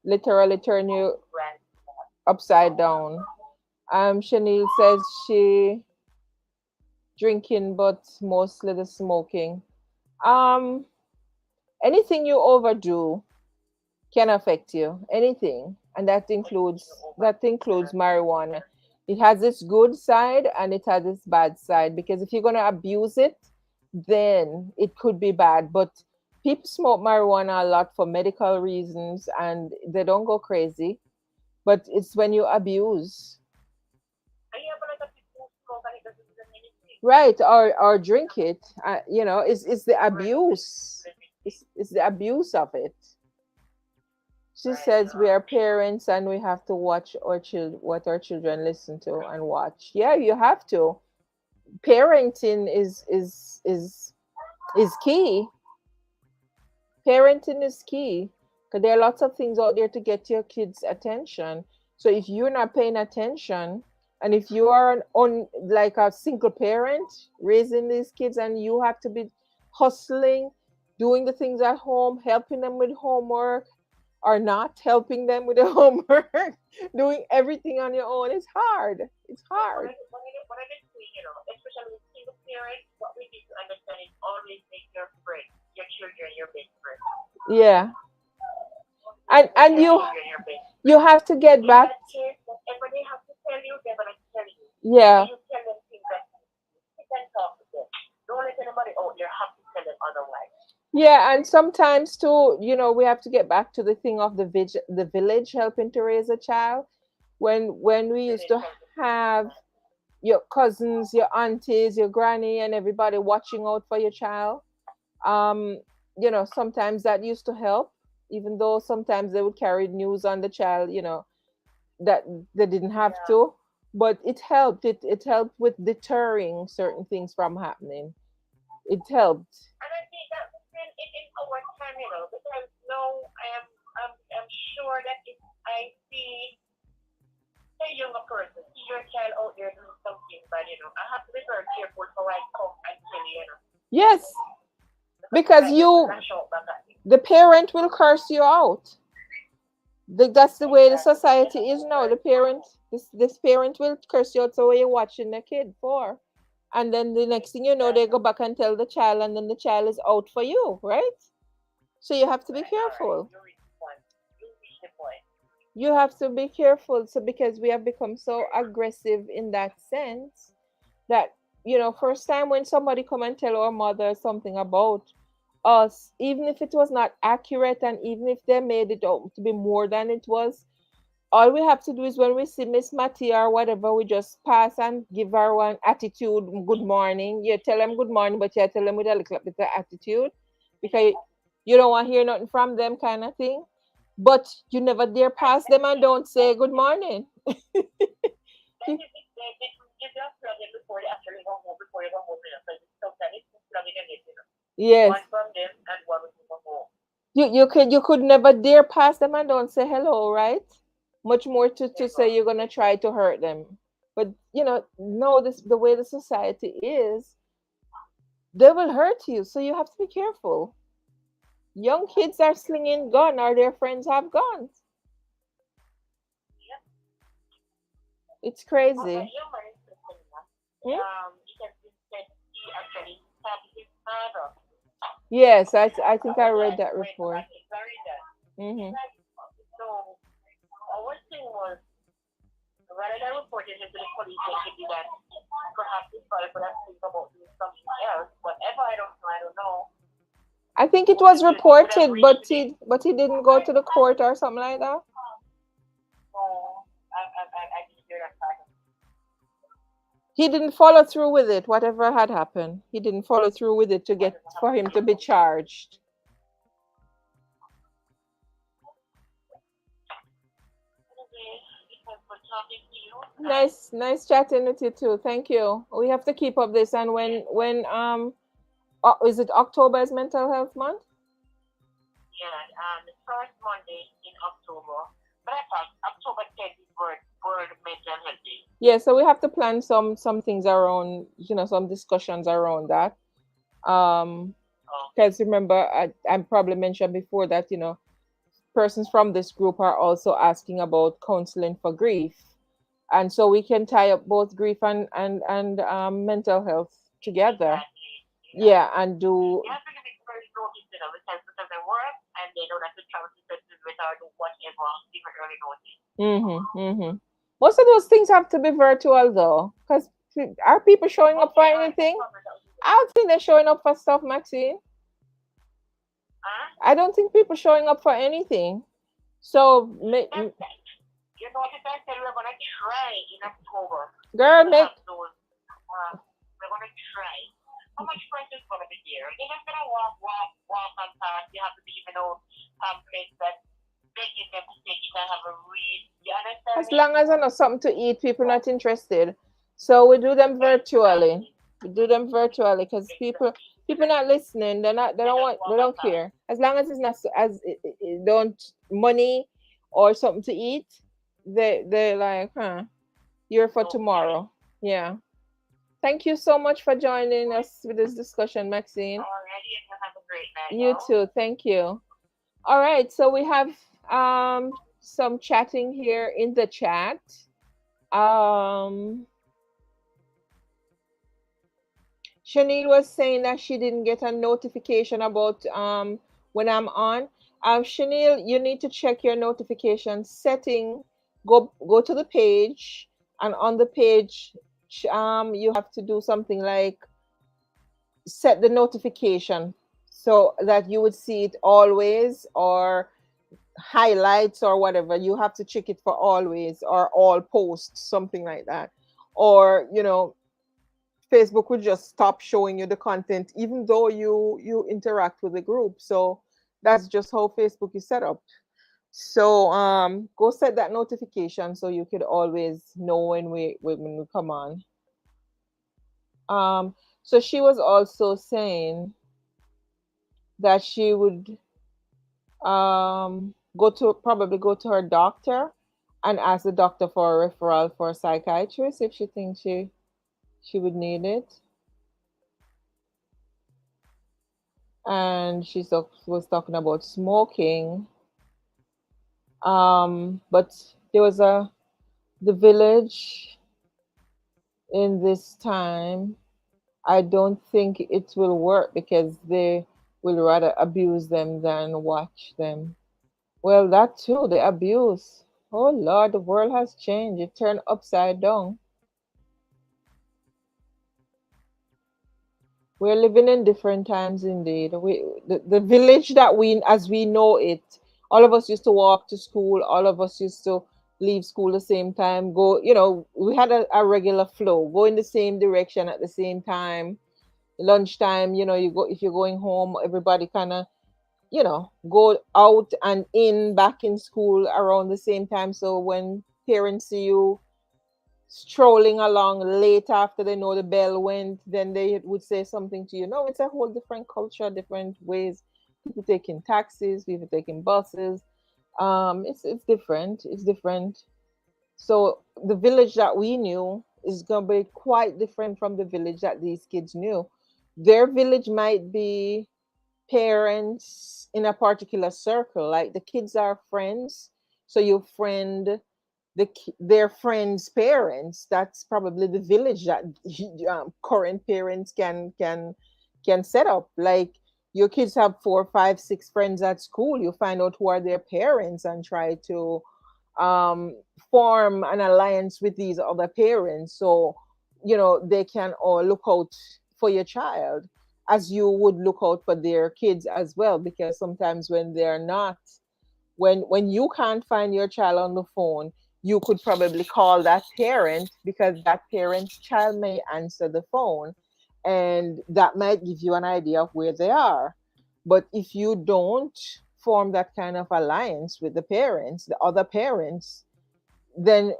literally turn you Right. upside down. Chanel says she drinking, but mostly the smoking. Um, Anything you overdo can affect you. Anything, and Anything you that overdo includes cannot take you. marijuana. It has its good side and it has its bad side because if you're gonna abuse it, then it could be bad. But people smoke marijuana a lot for medical reasons and they don't go crazy. But it's when you abuse, I have a lot of people who smoke and it doesn't do them anything. right, or drink it. It's the Right. It doesn't do abuse. them anything. It's the abuse of it. She Right. says we are parents and we have to watch what our children listen to and watch. Yeah, you have to. Parenting is key. Parenting is key because there are lots of things out there to get your kids' attention. So if you're not paying attention, and if you are on like a single parent raising these kids, and you have to be hustling, doing the things at home, helping them with homework, or not helping them with the homework, doing everything on your own, it's hard. It's But hard. what I did see, especially with single parents, what we need to understand is always make your friend, your children, your best friend. Yeah, and Make and your you children your best you friend. have to get In back. that case, whatever they have to tell you, they're gonna tell you. And Yeah. you tell them things that you can talk to them. Don't let anybody out there have to tell them otherwise. Yeah, and sometimes too, we have to get back to the thing of the village helping to raise a child. When we used Village to help to raise a have child. your cousins, your aunties, your granny, and everybody watching out for your child. Um, sometimes that used to help, even though sometimes they would carry news on the child, that they didn't have Yeah. to, but it helped. It helped with deterring certain things from happening. It helped. And I think that was in our time, because now I'm sure that if I see a younger person, see your child out there doing something bad, I have to be very careful how I come and tell you. Yes, Because I because might just you lash out back at you. the parent will curse you out. That's the way the Exactly. So you society have to is be now. very The parent, careful. this parent will curse you out. So what you're watching the kid for, and then the next thing you know, they go Exactly. back and tell the child, and then the child is out for you, right? So you have to be Right. All right. careful. You reach the point. You reach the point. You have to be careful. So because we have become so aggressive in that sense that first time when somebody come and tell our mother something about us, even if it was not accurate and even if they made it out to be more than it was, all we have to do is when we see Miss Matty or whatever, we just pass and give her one attitude, good morning. You tell them good morning, but you tell them with a little bit of attitude because You don't want to hear nothing from them, kind of thing. But you never dare pass them and don't say good morning. Like if you plug in before you actually go home, before you go home, because sometimes it's plugging in it, Yes. one from them and one when you go home. You could never dare pass them and don't say hello, right? Much more to say Never. you're gonna try to hurt them. But no, this the way the society is, they will hurt you. So you have to be careful. Young kids are slinging gun or their friends have guns. Yep. It's But the crazy. humor is interesting enough. Hmm? It has been said he actually stabbed his father. Yes, I I think I was read like, that wait, I report. think I read that. It's Hmm. like, so our thing was, rather than reporting it to the police and thinking that perhaps this father could have think about doing something else, whatever, I don't know. I think it Would was it just, it would have reported, reached but to the, he didn't go to the court or something like that. no, I didn't hear that part. He didn't follow through with it. Whatever had happened, he didn't follow through with it to What get has for happened him to here. be charged. Anyway, it was good talking to you, and Nice chatting with you too. Thank you. We have to keep up this. And yes, when is it October is Mental Health Month? yeah, the first Monday in October. But I thought October 10th is World Mental Health Day. Yeah, so we have to plan some things around, some discussions around that. Um, Okay. because remember, I probably mentioned before that persons from this group are also asking about counseling for grief, and so we can tie up both grief and mental health together. Exactly. Yeah. Yeah, and do. You have to give it first notice, because they work and they know that the travel to settle with or do whatever, give it early notice. Most of those things have to be virtual though, because are people showing up for Okay, all right, no anything? problem. That was I don't think they're showing up for stuff, Maxine. huh? I don't think people showing up for anything. So, That. You notice I said we're gonna try in October girl, to make have those. We're gonna try. How much price is gonna be there? They're just gonna walk on past. You have to be even though pamphlets that begging them to take it and have a read. You understand as me? long as I know something to eat, people not interested. So we do them virtually. Exactly. We do them virtually because Exactly. people not listening. They They don't just want. They walk on don't past. care. As long as it's not as it don't money or something to eat. They're like, huh? You're for Okay. tomorrow. Yeah. Thank you so much for joining us with this discussion, Maxine. Alrighty, and you have a great night You now. too. Thank you. All right. So we have some chatting here in the chat. Um, Chanel was saying that she didn't get a notification about when I'm on. Chanel, you need to check your notification setting. Go to the page, and on the page, you have to do something like set the notification so that you would see it always, or highlights or whatever. You have to check it for always or all posts, something like that. Or Facebook will just stop showing you the content even though you interact with the group. So that's just how Facebook is set up. So go set that notification so you could always know when we come on. So she was also saying that she would probably go to her doctor and ask the doctor for a referral for a psychiatrist if she thinks she would need it. And was talking about smoking. But there was the village in this time. I don't think it will work because they will rather abuse them than watch them. Well, that too, the abuse. Oh Lord, the world has changed. It turned upside down. We're living in different times indeed. The village that as we know it, all of us used to walk to school, all of us used to leave school the same time, go, we had a regular flow, go in the same direction at the same time. Lunchtime, you go if you're going home, everybody kind of go out and in back in school around the same time. So when parents see you strolling along late after they know the bell went, then they would say something to you. No, it's a whole different culture, different ways. People taking taxis, people taking buses. It's different. It's different. So the village that we knew is going to be quite different from the village that these kids knew. Their village might be parents in a particular circle, like the kids are friends, so you friend their friends' parents. That's probably the village that current parents can set up. Like your kids have four, five, six friends at school. You find out who are their parents and try to um, form an alliance with these other parents, so they can all look out for your child as you would look out for their kids as well. Because sometimes when they're not, when you can't find your child on the phone, you could probably call that parent, because that parent's child may answer the phone, and that might give you an idea of where they are. But if you don't form that kind of alliance with the parents, the other parents, then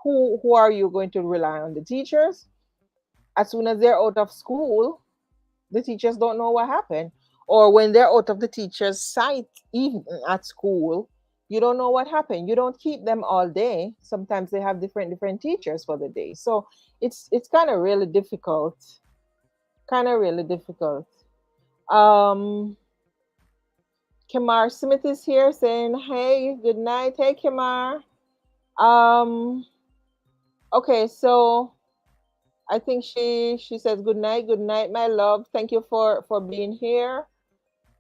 who are you going to rely on? The teachers? As soon as they're out of school, the teachers don't know what happened. Or when they're out of the teacher's sight, even at school, you don't know what happened. You don't keep them all day. Sometimes they have different teachers for the day. So it's kind of really difficult. Kind of really difficult. Um, Kimar Smith is here saying, "Hey, good night. Hey, Kimar. Um, okay, so I think she says good night, my love. Thank you for being here."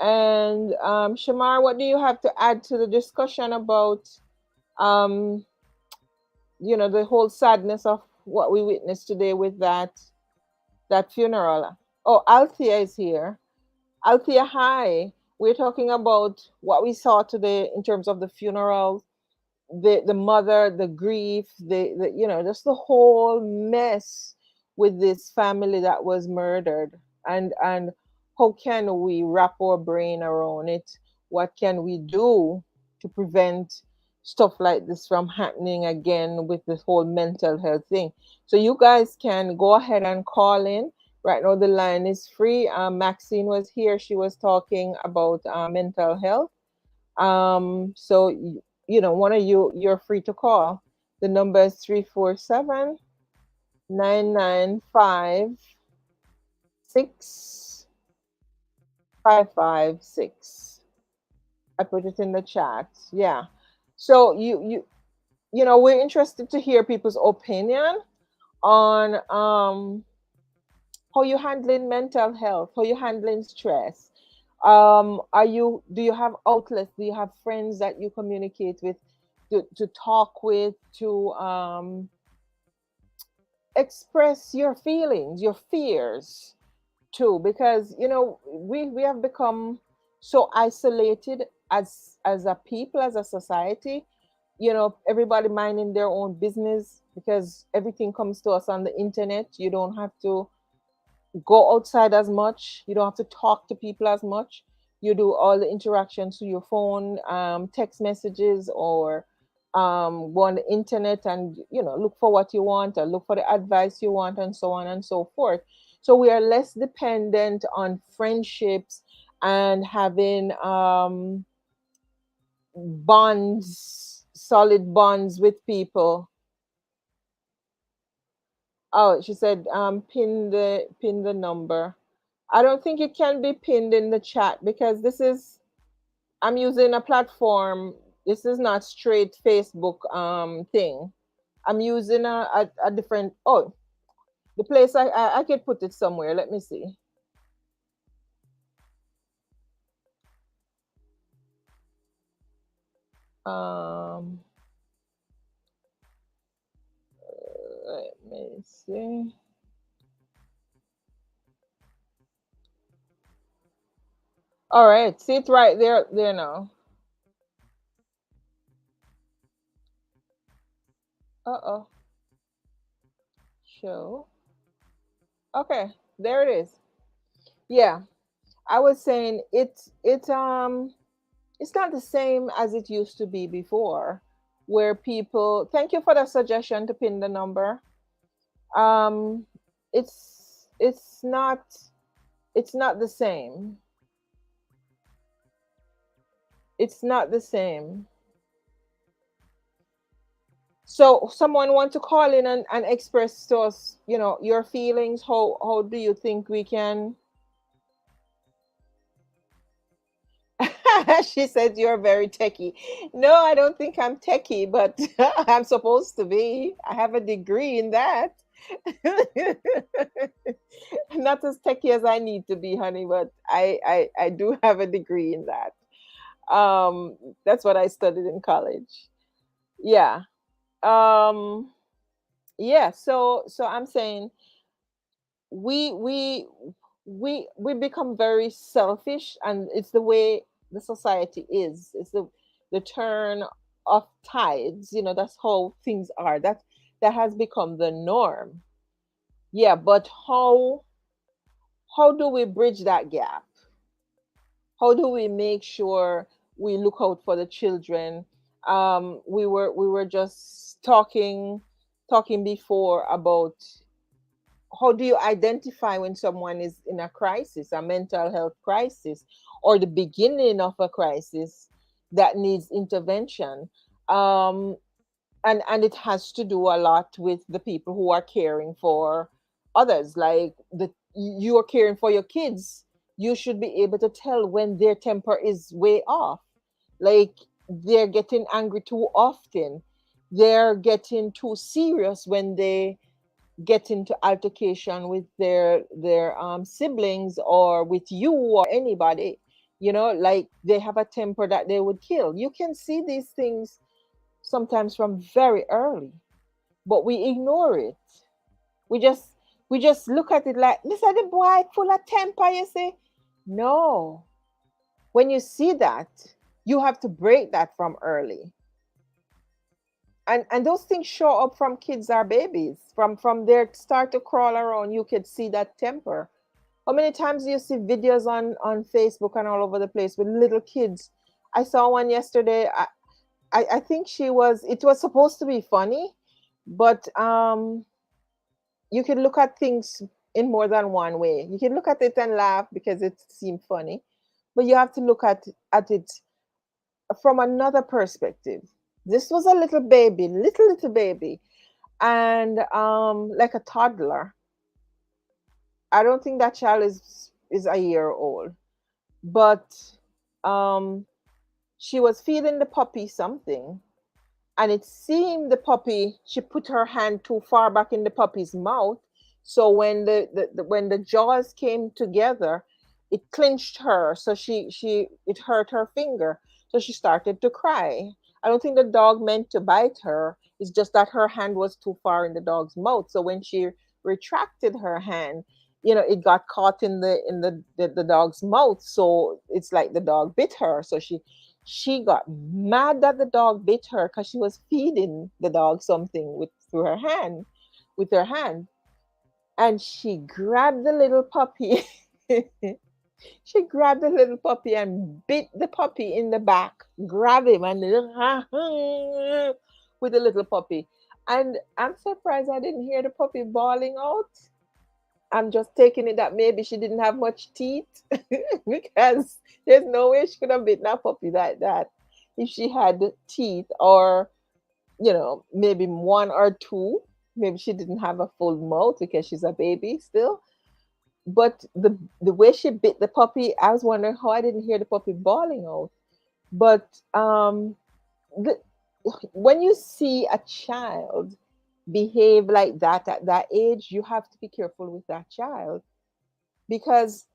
And Shamar, what do you have to add to the discussion about um, the whole sadness of what we witnessed today with that funeral? Oh, Althea is here. Althea, hi. We're talking about what we saw today in terms of the funeral, the mother, the grief, just the whole mess with this family that was murdered. And how can we wrap our brain around it? What can we do to prevent stuff like this from happening again with this whole mental health thing? So you guys can go ahead and call in. Right now the line is free. Maxine was here. She was talking about mental health. So one of you're free to call. The number is 347-995-6556. I put it in the chat. Yeah. So we're interested to hear people's opinion on how you handling mental health, how you handling stress. Do you have outlets? Do you have friends that you communicate with, to talk with, to express your feelings, your fears too? Because we have become so isolated as a people, as a society. Everybody minding their own business, because everything comes to us on the internet. You don't have to go outside as much. You don't have to talk to people as much. You do all the interactions through your phone, text messages, or go on the internet and look for what you want, or look for the advice you want, and so on and so forth. So we are less dependent on friendships and having bonds, solid bonds with people. Oh, she said, pin the number. I don't think it can be pinned in the chat, because I'm using a platform. This is not straight Facebook thing. I'm using a different. Oh, the place I could put it somewhere. Let me see. Um, let me see. All right, see it right there now. Uh-oh. Show. Okay, there it is. Yeah. I was saying it's not the same as it used to be before, where people. Thank you for the suggestion to pin the number. Um, it's not it's not the same. It's not the same. So someone want to call in and express to us, your feelings. How do you think we can? She said you're very techie. No, I don't think I'm techie, but I'm supposed to be. I have a degree in that. Not as techie as I need to be, honey, but I do have a degree in that. That's what I studied in college. Yeah. Um, yeah. So I'm saying we we we become very selfish, and it's the way the society is. It's the turn of tides. That's how things are. That has become the norm. Yeah, but how do we bridge that gap? How do we make sure we look out for the children? We were just talking before about how do you identify when someone is in a crisis, a mental health crisis, or the beginning of a crisis that needs intervention. um, and it has to do a lot with the people who are caring for others, like you are caring for your kids. You should be able to tell when their temper is way off, like they're getting angry too often, they're getting too serious when they get into altercation with their siblings or with you or anybody. Like they have a temper that they would kill. You can see these things sometimes from very early, but we ignore it. We just look at it like, Mr. The boy full of temper, you see. No. When you see that, you have to break that from early. And those things show up from kids or babies. From their start to crawl around, you could see that temper. How many times do you see videos on Facebook and all over the place with little kids? I saw one yesterday. I think it was supposed to be funny, but you can look at things in more than one way. You can look at it and laugh because it seemed funny, but you have to look at it from another perspective. This was a little baby, little baby, and like a toddler. I don't think that child is a year old, but um, she was feeding the puppy something, and it seemed the puppy, she put her hand too far back in the puppy's mouth, so when when the jaws came together, it clinched her, so she it hurt her finger, so she started to cry. I don't think the dog meant to bite her. It's just that her hand was too far in the dog's mouth, so when she retracted her hand, it got caught in the dog's mouth, so it's like the dog bit her. So she got mad that the dog bit her because she was feeding the dog something with her hand, and she grabbed the little puppy. She grabbed the little puppy and bit the puppy in the back, grab him and with the little puppy. And I'm surprised I didn't hear the puppy bawling out. I'm just taking it that maybe she didn't have much teeth because there's no way she could have bitten a puppy like that if she had teeth, or maybe one or two. Maybe she didn't have a full mouth because she's a baby still. But the way she bit the puppy, I was wondering how I didn't hear the puppy bawling out. But the, when you see a child behave like that at that age, you have to be careful with that child, because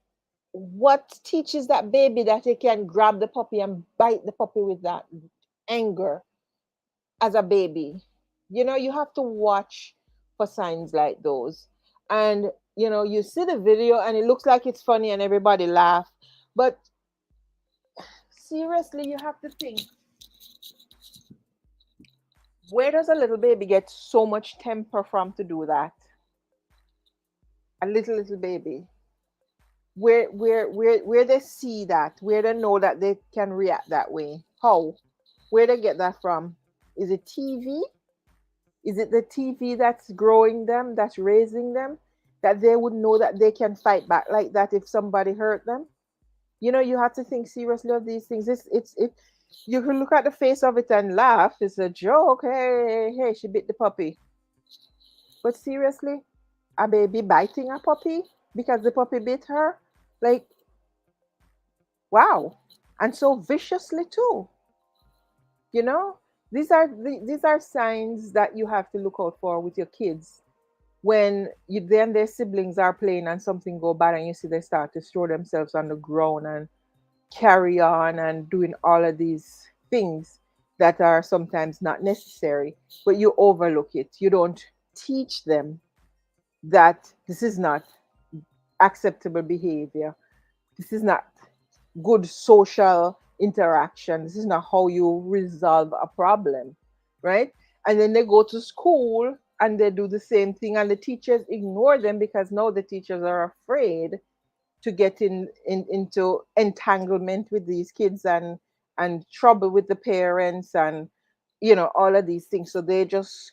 what teaches that baby that they can grab the puppy and bite the puppy with that anger as a baby? You have to watch for signs like those. And you see the video and it looks like it's funny and everybody laugh, but seriously, you have to think, where does a little baby get so much temper from to do that? A little baby. where they see that, where they know that they can react that way? How? Where they get that from? Is it TV? Is it the TV that's growing them, that's raising them, that they would know that they can fight back like that if somebody hurt them? You have to think seriously of these things. It. You can look at the face of it and laugh. It's a joke. Hey, hey, she bit the puppy. But seriously, a baby biting a puppy because the puppy bit her? Like, wow. And so viciously too. You know, these are signs that you have to look out for with your kids when you then their siblings are playing and something go bad and you see they start to throw themselves on the ground and carry on and doing all of these things that are sometimes not necessary, but you overlook it. You don't teach them that this is not acceptable behavior. This is not good social interaction. This is not how you resolve a problem, right? And then they go to school and they do the same thing, and the teachers ignore them because now the teachers are afraid to get into entanglement with these kids and trouble with the parents and all of these things. So they just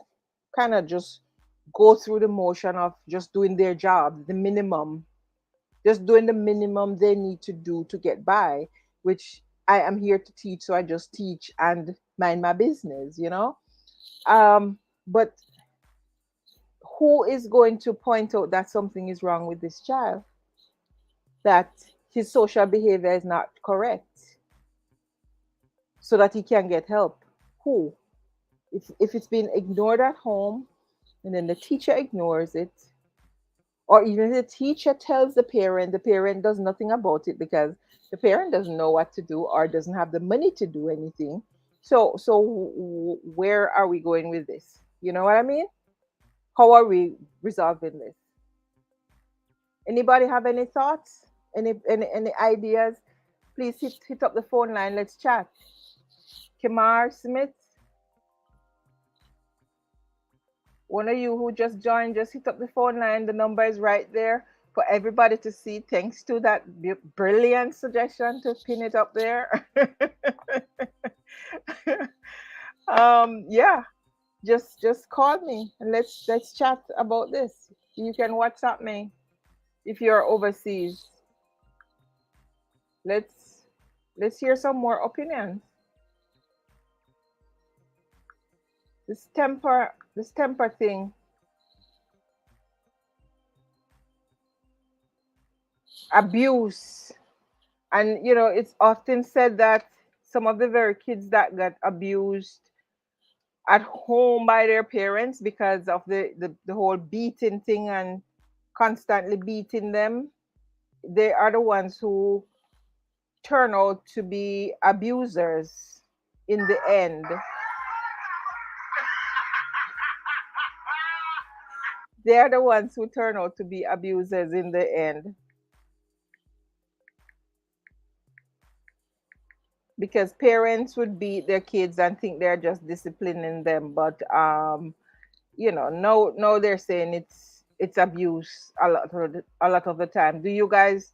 kind of just go through the motion of just doing their job, the minimum, just doing the minimum they need to do to get by, which I am here to teach, so I just teach and mind my business. But who is going to point out that something is wrong with this child, that his social behavior is not correct, so that he can get help? Who? If it's been ignored at home and then the teacher ignores it, or even the teacher tells the parent does nothing about it because the parent doesn't know what to do or doesn't have the money to do anything. So where are we going with this? You know what I mean? How are we resolving this? Anybody have any thoughts? Any ideas? Please hit up the phone line. Let's chat. Kimar Smith, one of you who just joined, just hit up the phone line. The number is right there for everybody to see. Thanks to that brilliant suggestion to pin it up there. Yeah, just call me and let's chat about this. You can WhatsApp me if you're overseas. Let's let's hear some more opinions. This temper thing, abuse. And it's often said that some of the very kids that got abused at home by their parents because of the whole beating thing and constantly beating them, they are the ones who turn out to be abusers in the end. They are the ones who turn out to be abusers in the end because parents would beat their kids and think they're just disciplining them, but no, they're saying it's abuse a lot of the time. Do you guys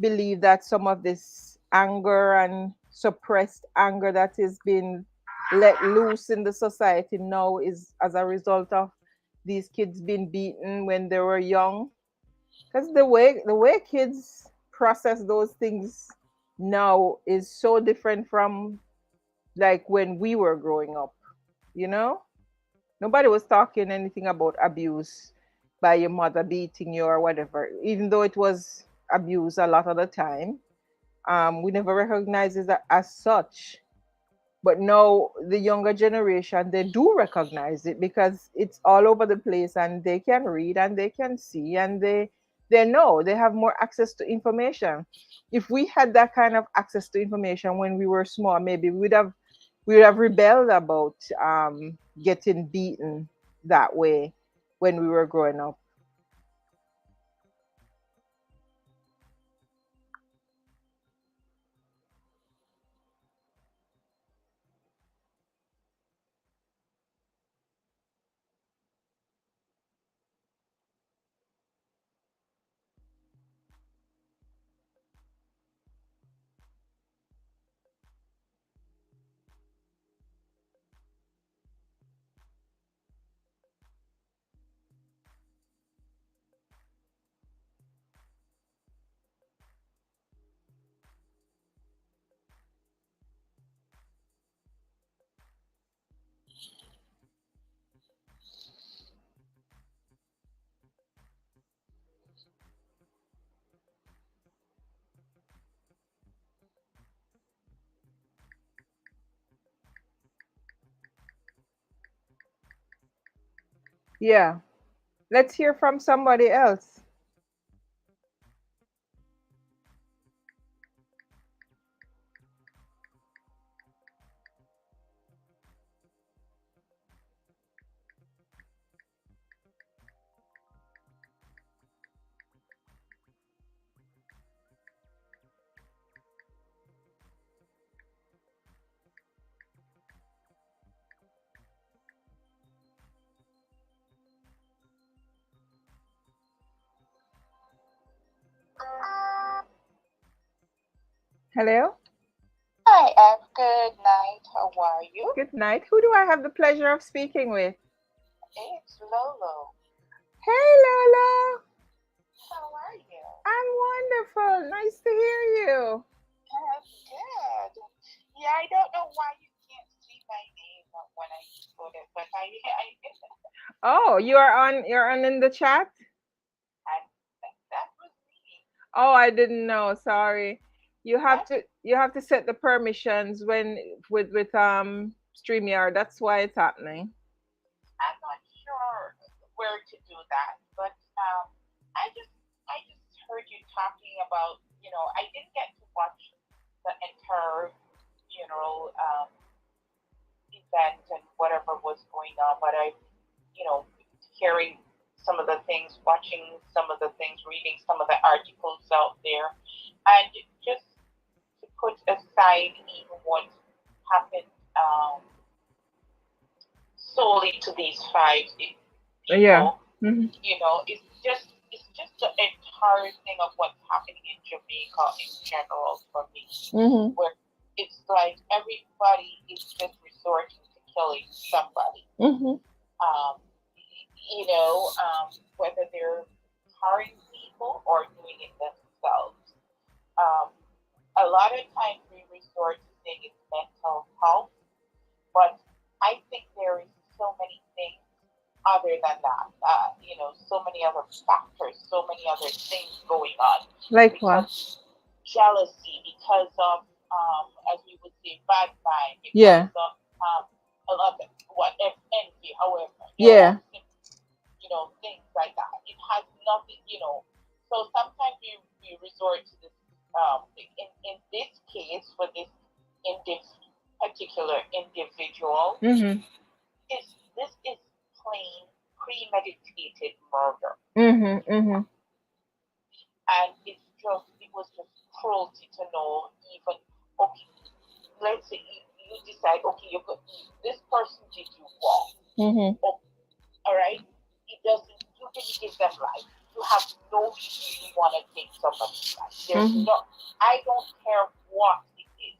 believe that some of this anger and suppressed anger that is being let loose in the society now is as a result of these kids being beaten when they were young? Because the way kids process those things now is so different from like when we were growing up, you know? Nobody was talking anything about abuse by your mother beating you or whatever, even though it was abuse a lot of the time. We never recognized it as such. But now the younger generation, they do recognize it because it's all over the place and they can read and they can see and they know they have more access to information. If we had that kind of access to information when we were small, maybe we would have rebelled about getting beaten that way when we were growing up. Yeah. Let's hear from somebody else. Hello. Hi, good night. How are you? Good night. Who do I have the pleasure of speaking with? It's Lolo. Hey, Lolo. How are you? I'm wonderful. Nice to hear you. That's good. Yeah, I don't know why you can't see my name when I put it, but I Oh, you're on in the chat? I that was me. Oh, I didn't know. Sorry. You have That's to you have to set the permissions when with StreamYard. That's why it's happening. I'm not sure where to do that, but I just I just heard you talking about I didn't get to watch the entire funeral event and whatever was going on, but you know, hearing some of the things, watching some of the things, reading some of the articles out there, and just to put aside even what happened solely to these five Yeah. people, Mhm. it's just the entire thing of what's happening in Jamaica in general for me, Mhm. where it's like everybody is just resorting to killing somebody. Mhm. um, whether they're hiring people or doing it themselves. Um, a lot of times we resort to saying it's mental health, but I think there is so many things other than that. So many other factors, so many other things going on Like because what? jealousy, because of as we would say, bad mind, Yeah. because of a lot of what envy. However, they're Yeah. all things like that. It has nothing, So sometimes we resort to this. In this case, for particular individual, Mhm. this is plain premeditated murder, Mhm. Mhm. and it was just cruelty to know even. Okay, let's say you decide, okay, this person did you wrong. Mhm. Oh, all right, it doesn't. You didn't give them life. You have no reason to want to take somebody's life. There's Mhm. no. I don't care what it is.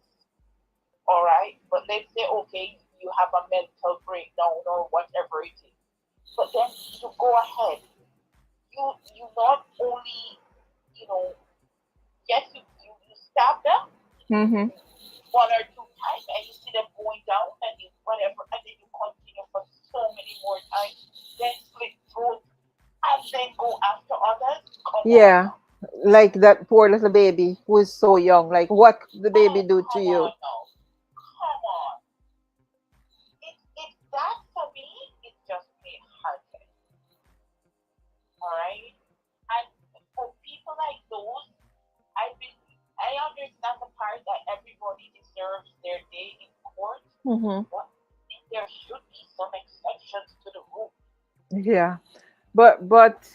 All right, but let's say, okay, you have a mental breakdown or whatever it is. But then you go ahead. You not only you know yes, you stab them Mhm. one or two times and you see them going down and you whatever, and then you continue for so many more times, then slit throat and then go after others. Come on Yeah. now. Like that poor little baby who is so young. Like what could the baby Oh, do to come you? on now. Come on. It that for me is just plain heartless. All right. And for people like those, I understand the part that everybody deserves their day in court, Mhm. but there should be some exceptions to the rule. Yeah. But what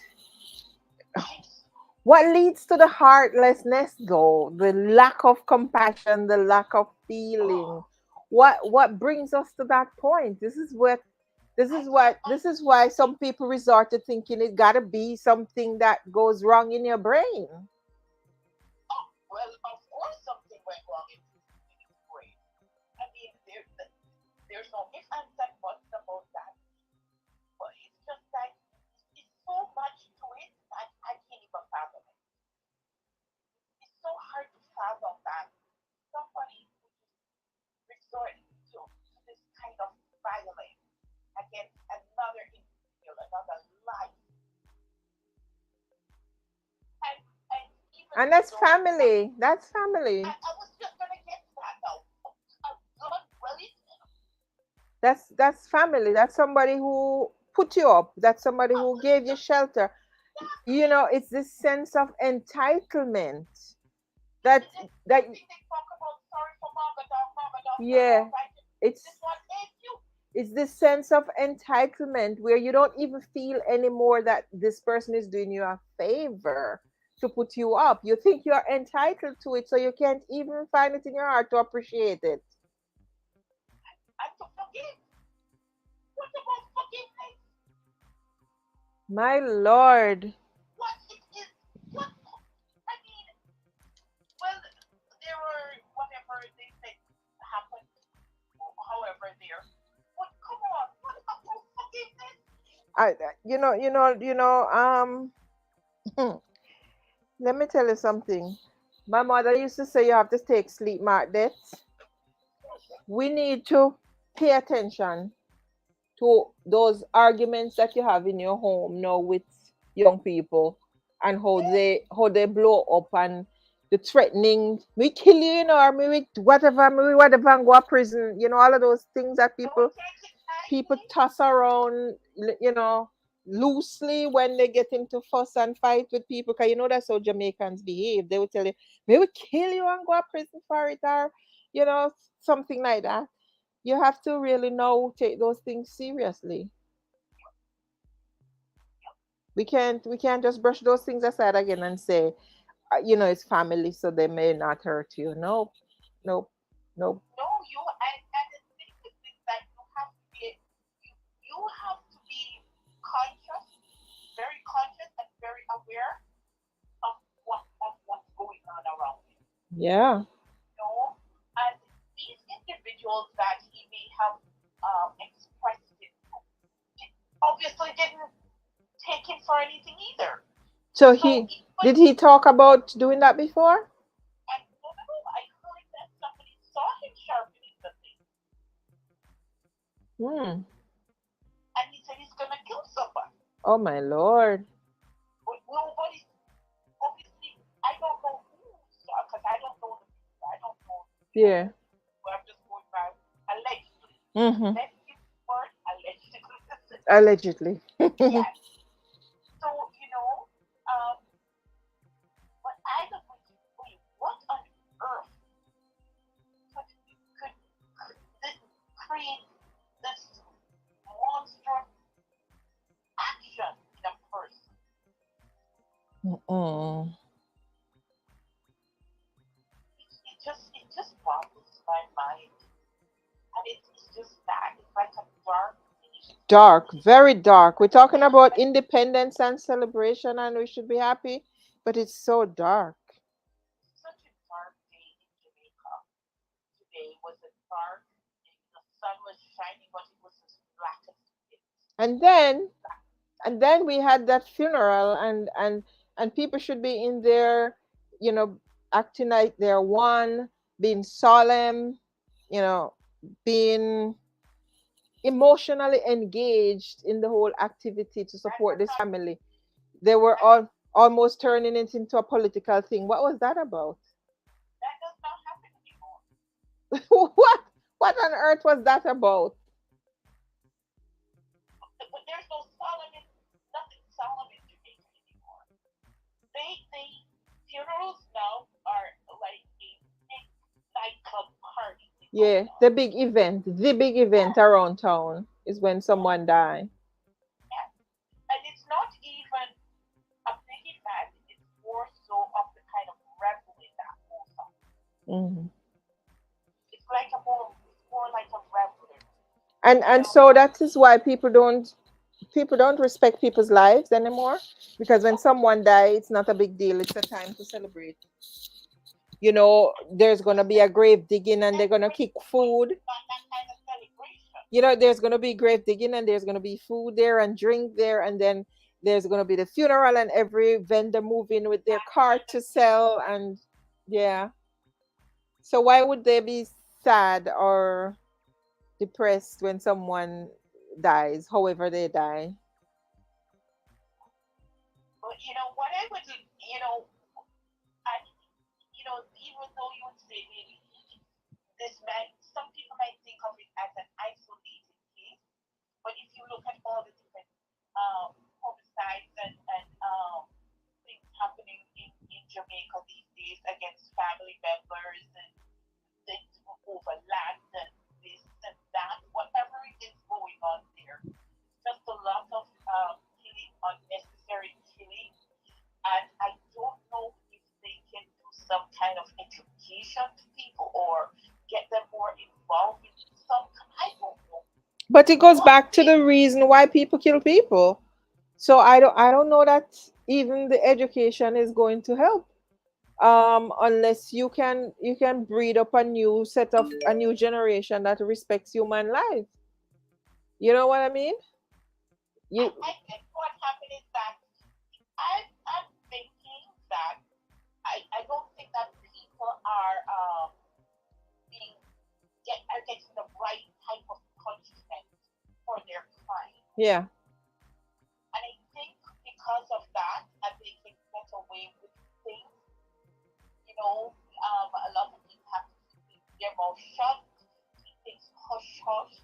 leads to the heartlessness though? The lack of compassion, the lack of feeling. What brings us to that point? This is why some people resort to thinking it gotta be something that goes wrong in your brain. Oh, well, of course something went wrong in his brain. I mean, there's no ifs, ands, and buts about that. But it's just that it's so much to it that I can't even fathom it. It's so hard to fathom that somebody would just resort to this kind of violence against another individual, another life. And even And that's though family. That's family. I was just gonna get to that now. A blood relative. That's family. That's somebody who put you up, that's somebody who gave you shelter. You know, it's this sense of entitlement that that They talk about sorry for mama dog, yeah, right? This it's one ain't you. it's this sense of entitlement where you don't even feel anymore that this person is doing you a favor to put you up. You think you're entitled to it, so you can't even find it in your heart to appreciate it. And to forgive. What about forgiveness? My lord. What it is? What? I mean, well, there were whatever they said happened, however there. But come on, what about forgiveness? You know, let me tell you something. My mother used to say you have to take sleep mark dates. We need to pay attention to those arguments that you have in your home now with young people, and Yes, how they blow up, and the threatening, we kill you, or me whatever, and go to prison, all of those things that don't people take it people lightly. toss around, loosely when they get into fuss and fight with people. Because that's how Jamaicans behave. They will tell you, "We will kill you and go to prison for it," or something like that. You have to really now take those things seriously. We can't just brush those things aside again and say, it's family, so they may not hurt you. Nope, nope, nope. No, and the thing with this that you have to be conscious, very conscious and very aware of what's going on around you. Yeah. Know, and these individuals that he may have expressed it to, it obviously didn't take him for anything either. So So even did he talk about doing that before? I don't know, I heard that somebody saw him sharpening the thing, Hmm. and he said he's gonna kill somebody. Oh my lord. But nobody, obviously, I don't know who saw because I don't know the people. I don't know, Yeah. I'm just going by allegedly. Mm-hmm. Let's use the word allegedly. Allegedly. Yes. So, but I don't want to wait, what on earth could this create this monstrous action in a person? Mm-mm. It just boggles my mind. And it's just that. It's like a dark thing. Dark, very dark. We're talking about independence and celebration, and we should be happy, but it's so dark. Such a dark day in Jamaica. Today was a dark day. The sun was shining, but it was as black as it. And Just then black. and then we had that funeral, and people should be in there, acting like they're one, being solemn, you know, being emotionally engaged in the whole activity to Right? support We're this talking. family. They were That almost turning it into a political thing. What was that about? that does not happen anymore. What on earth was that about? But there's no solemn, nothing solemn in Jamaica anymore. They funerals now are like a big nightclub party Yeah, going on. the big event Yes, around town is when yes, someone die. yes. And it's not even a big event. It's more so of the kind of reveling that goes on. Mhm. It's more like a reveling. And so that is why people don't respect people's lives anymore, because when Yeah, someone dies, it's not a big deal. It's a time to celebrate. There's gonna be a grave digging, and they're gonna celebrate, kick but food. not that kind of celebration. There's gonna be grave digging, and there's gonna be food there and drink there, and then there's gonna be the funeral, and every vendor moving with their That cart kind of to sell, celebration. and yeah. So why would they be sad or depressed when someone dies, however they die? But what I would, I, even though you would say maybe this might, some people might think of it as an isolated case, but if you look at all the different case against family members and things over land and this and that, whatever it is going on there. It's just a lot of killing, unnecessary killing. And I don't know if they can do some kind of education to people or get them more involved in some. I don't know But it goes what back to it. the reason why people kill people. So I don't know that even the education is going to help. Unless you can breed up a new set of a new generation that respects human life. You know what I mean? You I think what happened is that I'm thinking that I don't think that people being are getting the right type of punishment for their crime. Yeah. And I think because of that, and they can get away with things, a lot of people have to keep their mouth shut, keep things hush hush,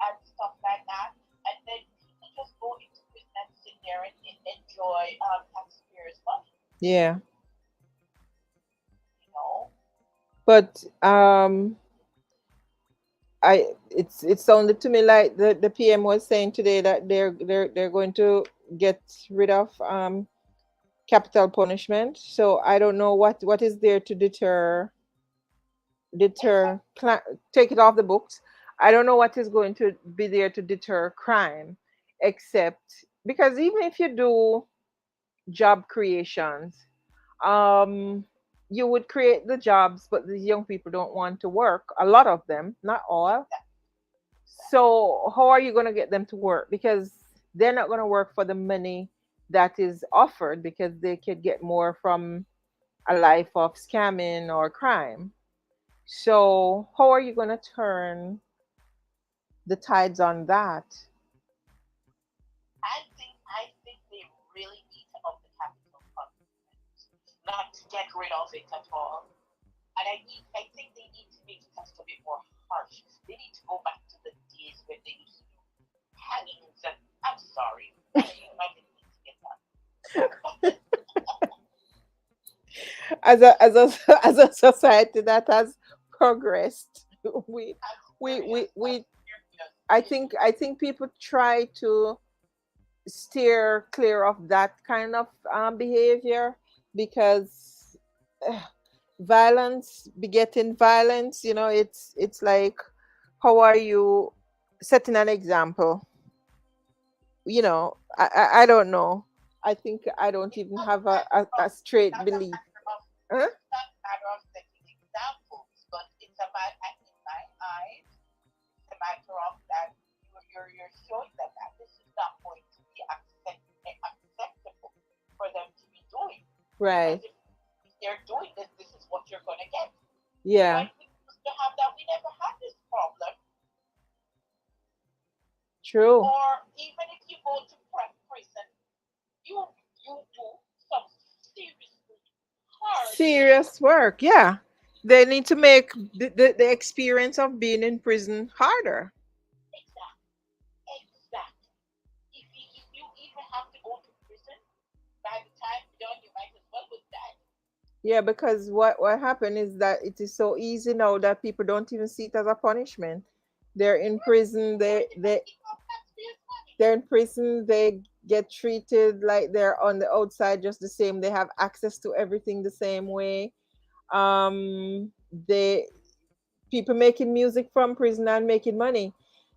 and stuff like that. And then people just go into prison and sit there and enjoy taxpayers' money, Yeah. you know. But it sounded to me like the PM was saying today that they're going to get rid of capital punishment. So I don't know what is there to deter Exactly. take it off the books. I don't know what is going to be there to deter crime, except because even if you do job creations, um, you would create the jobs, but these young people don't want to work. A lot of them, not all. Exactly. So how are you going to get them to work? Because they're not going to work for the money that is offered because they could get more from a life of scamming or crime. So how are you going to turn the tides on that? I think they really need to up the capital punishment, not to get rid of it at all. And I think they need to make it just a bit more harsh. They need to go back to the days when they used to do hangings and I'm sorry. I didn't mean to get that. But As a as a society that has progressed, we I'm we we serious. I'm we serious. I think people try to steer clear of that kind of behavior because uh, violence begetting violence. It's like, how are you setting an example? I don't know. I think I don't It's even not a have a, matter a, of a it's straight not a belief. matter of Huh? it's not a matter of setting examples, but it's a matter in my eyes, it's a matter of that you're showing them that this is not going to be acceptable for them to be doing. Because Right. if they're doing this, this is what you're gonna get. Yeah. When we used to have that, we never had this problem. True. Or even if you go to prison, you you do some seriously hard things. Serious work. Yeah. They need to make the experience of being in prison harder. Exactly. Exactly. If you even have to go to prison, by the time you're done, you might as well with that. Yeah, because what happened is that it is so easy now that people don't even see it as a punishment. They're in prison. They're depending on taxpayers' money. They get treated like they're on the outside just the same. They have access to everything the same way. They People making music from prison and making money.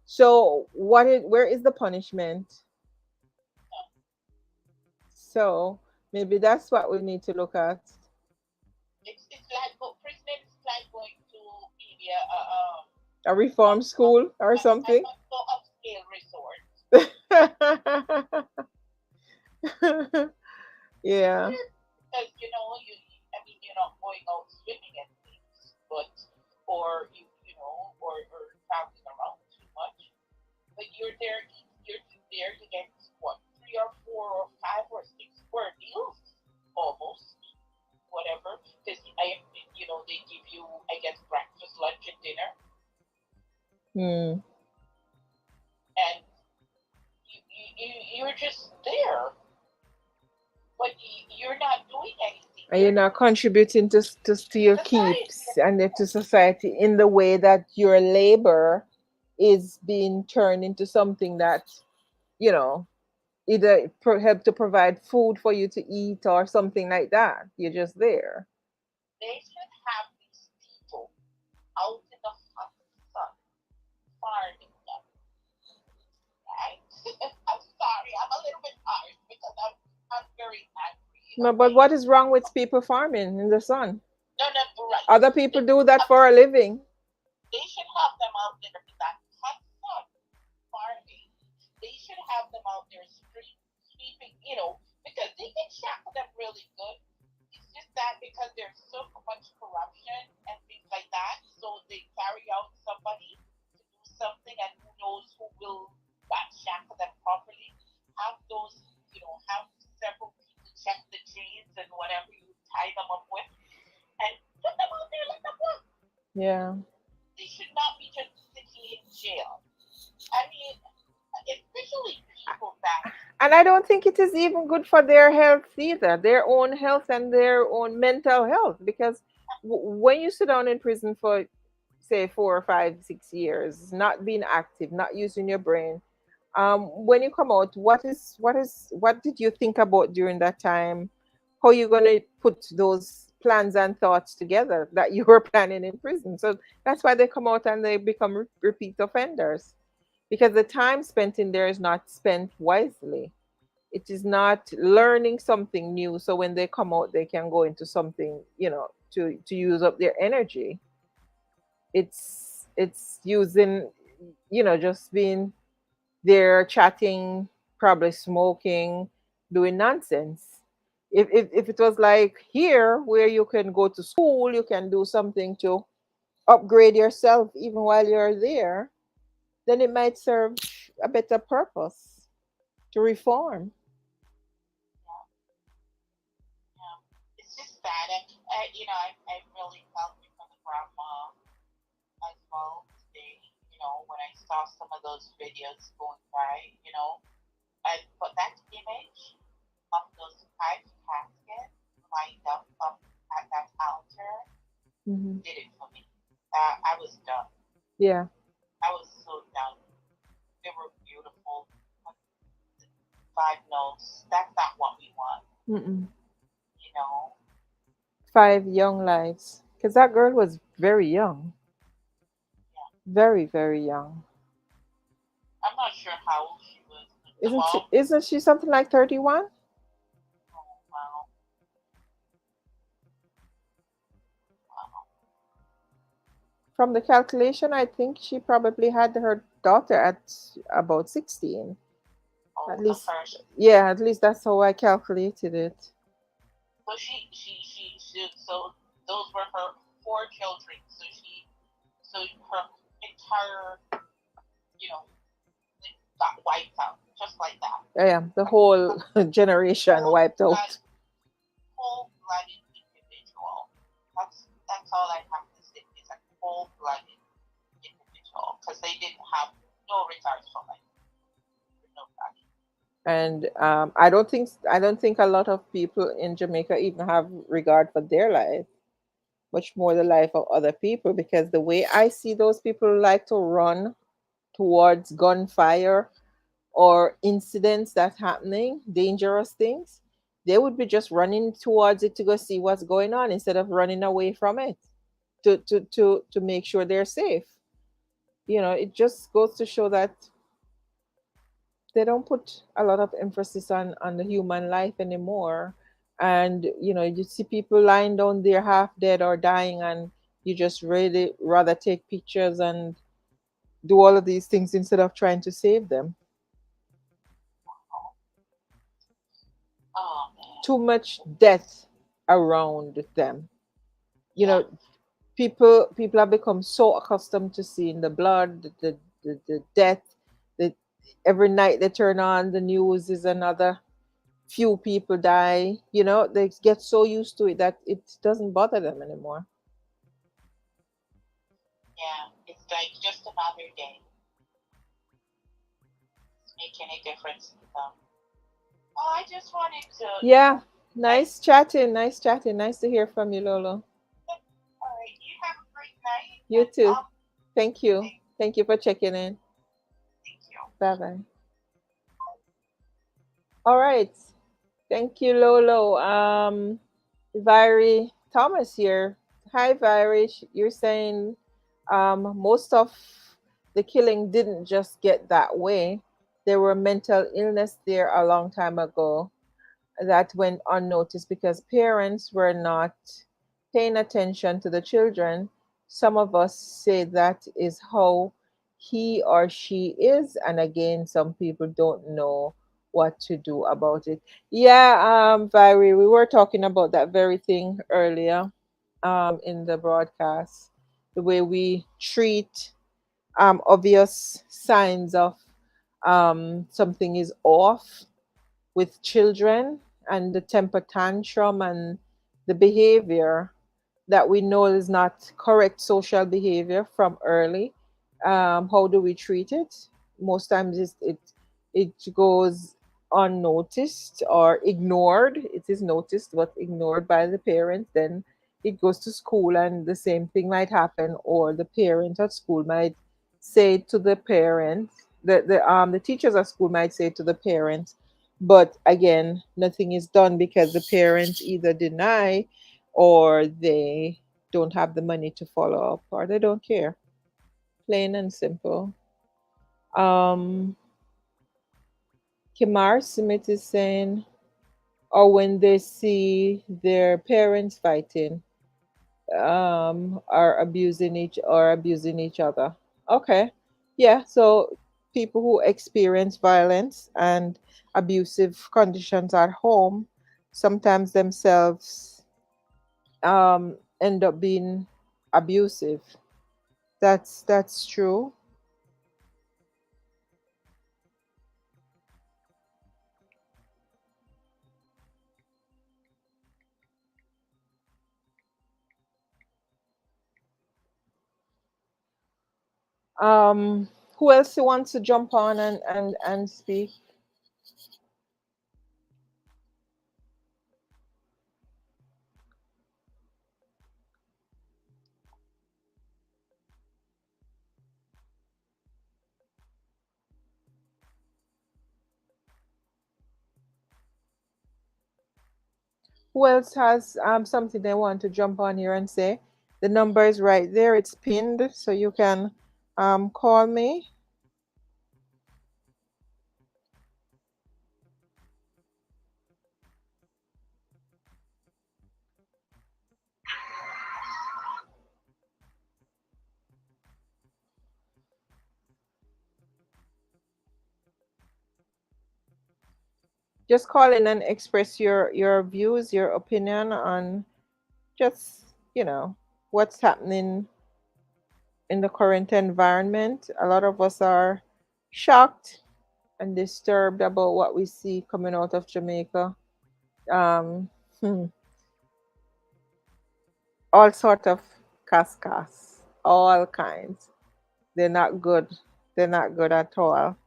So where is the punishment? So maybe that's what we need to look at. It's like prison is like going to maybe A reform school or a something. not so upscale resort. Yeah. Because I mean, you're not going out swimming and things, but or or traveling around too much. But you're there to get what 3 or 4 or 5 or 6 square meals almost whatever. Because they give you I guess breakfast, lunch, and dinner, Hmm. and you're just there, but you're not doing anything. And you're not contributing to your society. keeps and then to society in the way that your labor is being turned into something that, you know, either help to provide food for you to eat or something like that. You're just there. They should have these people out in the hot sun farming them, right? I'm sorry, I'm a little bit harsh because I'm very angry, But okay? what is wrong with people farming in the sun? No, no, right. Other people They, do that uh, for a living. they should have them out there in that hot sun farming. They should have them out there sweeping, because they can shackle them really good. It's just that because there's so much corruption and things like that, so they carry out somebody to do something, and who knows who will not shackle them properly. Have those, have several people check the chains and whatever you tie them up with, and put them out there, let them work. Yeah. They should not be just sitting in jail. I mean, especially people that, And I don't think it is even good for their health either, their own health and their own mental health. Because when you sit down in prison for, say, 4 or 5, 6 years, not being active, not using your brain, when you come out, what did you think about during that time? How you going to put those plans and thoughts together that you were planning in prison? So that's why they come out and they become repeat offenders, because the time spent in there is not spent wisely. It is not learning something new, so when they come out they can go into something, to use up their energy. It's using, just being there chatting, probably smoking, doing nonsense. If it was like here where you can go to school, you can do something to upgrade yourself even while you're there, then it might serve a better purpose to reform. yeah, yeah. It's just sad. I really felt it for the grandma as well today, when I saw some of those videos going by, but that image of those five caskets lined up at that altar Hmm. did it for me. I was done. Yeah. I was so done. They were beautiful. Five notes. That's not what we want, Mm-mm. you know. 5 young lives, because that girl was very young, Yeah. very very young. I'm not sure how old she was, but the Isn't she? mom. Isn't she something like 31? Oh wow, wow. From the calculation, I think she probably had her daughter at about 16. At Oh, the least, first. yeah, at least that's how I calculated it. So so those were her four children. So her entire, you know, thing got wiped out just like that. Yeah, the Like whole generation cold wiped blood, out. cold-blooded individual. That's all I have to say. Is a cold-blooded individual because they didn't have no regards for life, for nobody. And I don't think a lot of people in Jamaica even have regard for their life, much more the life of other people. Because the way I see those people like to run towards gunfire or incidents that's happening, dangerous things, they would be just running towards it to go see what's going on instead of running away from it to make sure they're safe. It just goes to show that they don't put a lot of emphasis on the human life anymore. And you see people lying down there half dead or dying, and you just really rather take pictures and do all of these things instead of trying to save them. Oh, oh man, Too much death around them. you yeah, know people have become so accustomed to seeing the blood, the death, that every night they turn on the news is another few people die. They get so used to it that it doesn't bother them anymore. yeah. It's like just another day. It's make any difference to them. Oh, I just wanted to, Yeah, Thank Nice chatting. Nice chatting. Nice to hear from you, Lolo. you. All right. You have a great night, You and too. Thank you. thank, Thank you for checking in. thank you. Bye bye. All right. Thank you, Lolo. Viri Thomas here. Hi, Viri. You're saying most of the killing didn't just get that way. There were mental illness there a long time ago that went unnoticed because parents were not paying attention to the children. Some of us say that is how he or she is, and again, some people don't know what to do about it. Yeah, Valerie, we were talking about that very thing earlier in the broadcast. The way we treat obvious signs of something is off with children, and the temper tantrum and the behavior that we know is not correct social behavior from early. How do we treat it? Most times it goes unnoticed or ignored. It is noticed but ignored by the parents. Then it goes to school, and the same thing might happen, or the parent at school might say to the parents, the teachers at school might say to the parents, but again, nothing is done because the parents either deny, or they don't have the money to follow up, or they don't care. Plain and simple. Um, Kimar Smith is saying, or when they see their parents fighting, are abusing each other. Okay. Yeah, so people who experience violence and abusive conditions at home sometimes themselves end up being abusive. That's true. um who else wants to jump on and speak? Who else has something they want to jump on here and say? The number is right there. It's pinned, so you can call me. Just call in and express your views, your opinion on just, what's happening in the current environment. A lot of us are shocked and disturbed about what we see coming out of Jamaica. Um, hmm, all sort of cascas, all kinds. They're not good. They're not good at all.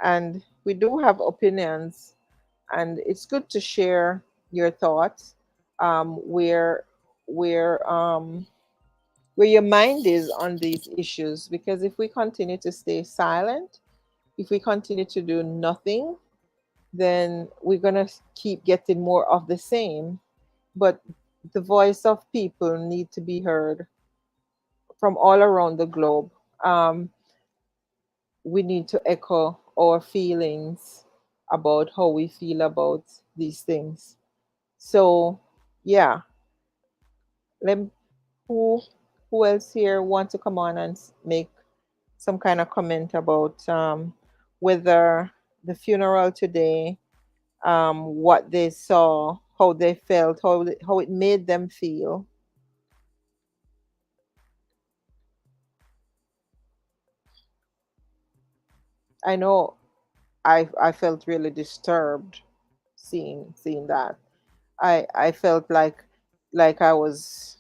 And we do have opinions, and it's good to share your thoughts, where where um, where your mind is on these issues. Because if we continue to stay silent, if we continue to do nothing, then we're gonna keep getting more of the same. But the voice of people need to be heard from all around the globe. Um, we need to echo our feelings about how we feel about these things. So, yeah, let who who else here want to come on and make some kind of comment about whether the funeral today, what they saw, how they felt, how it made them feel. I know I felt really disturbed seeing that. I felt like I was,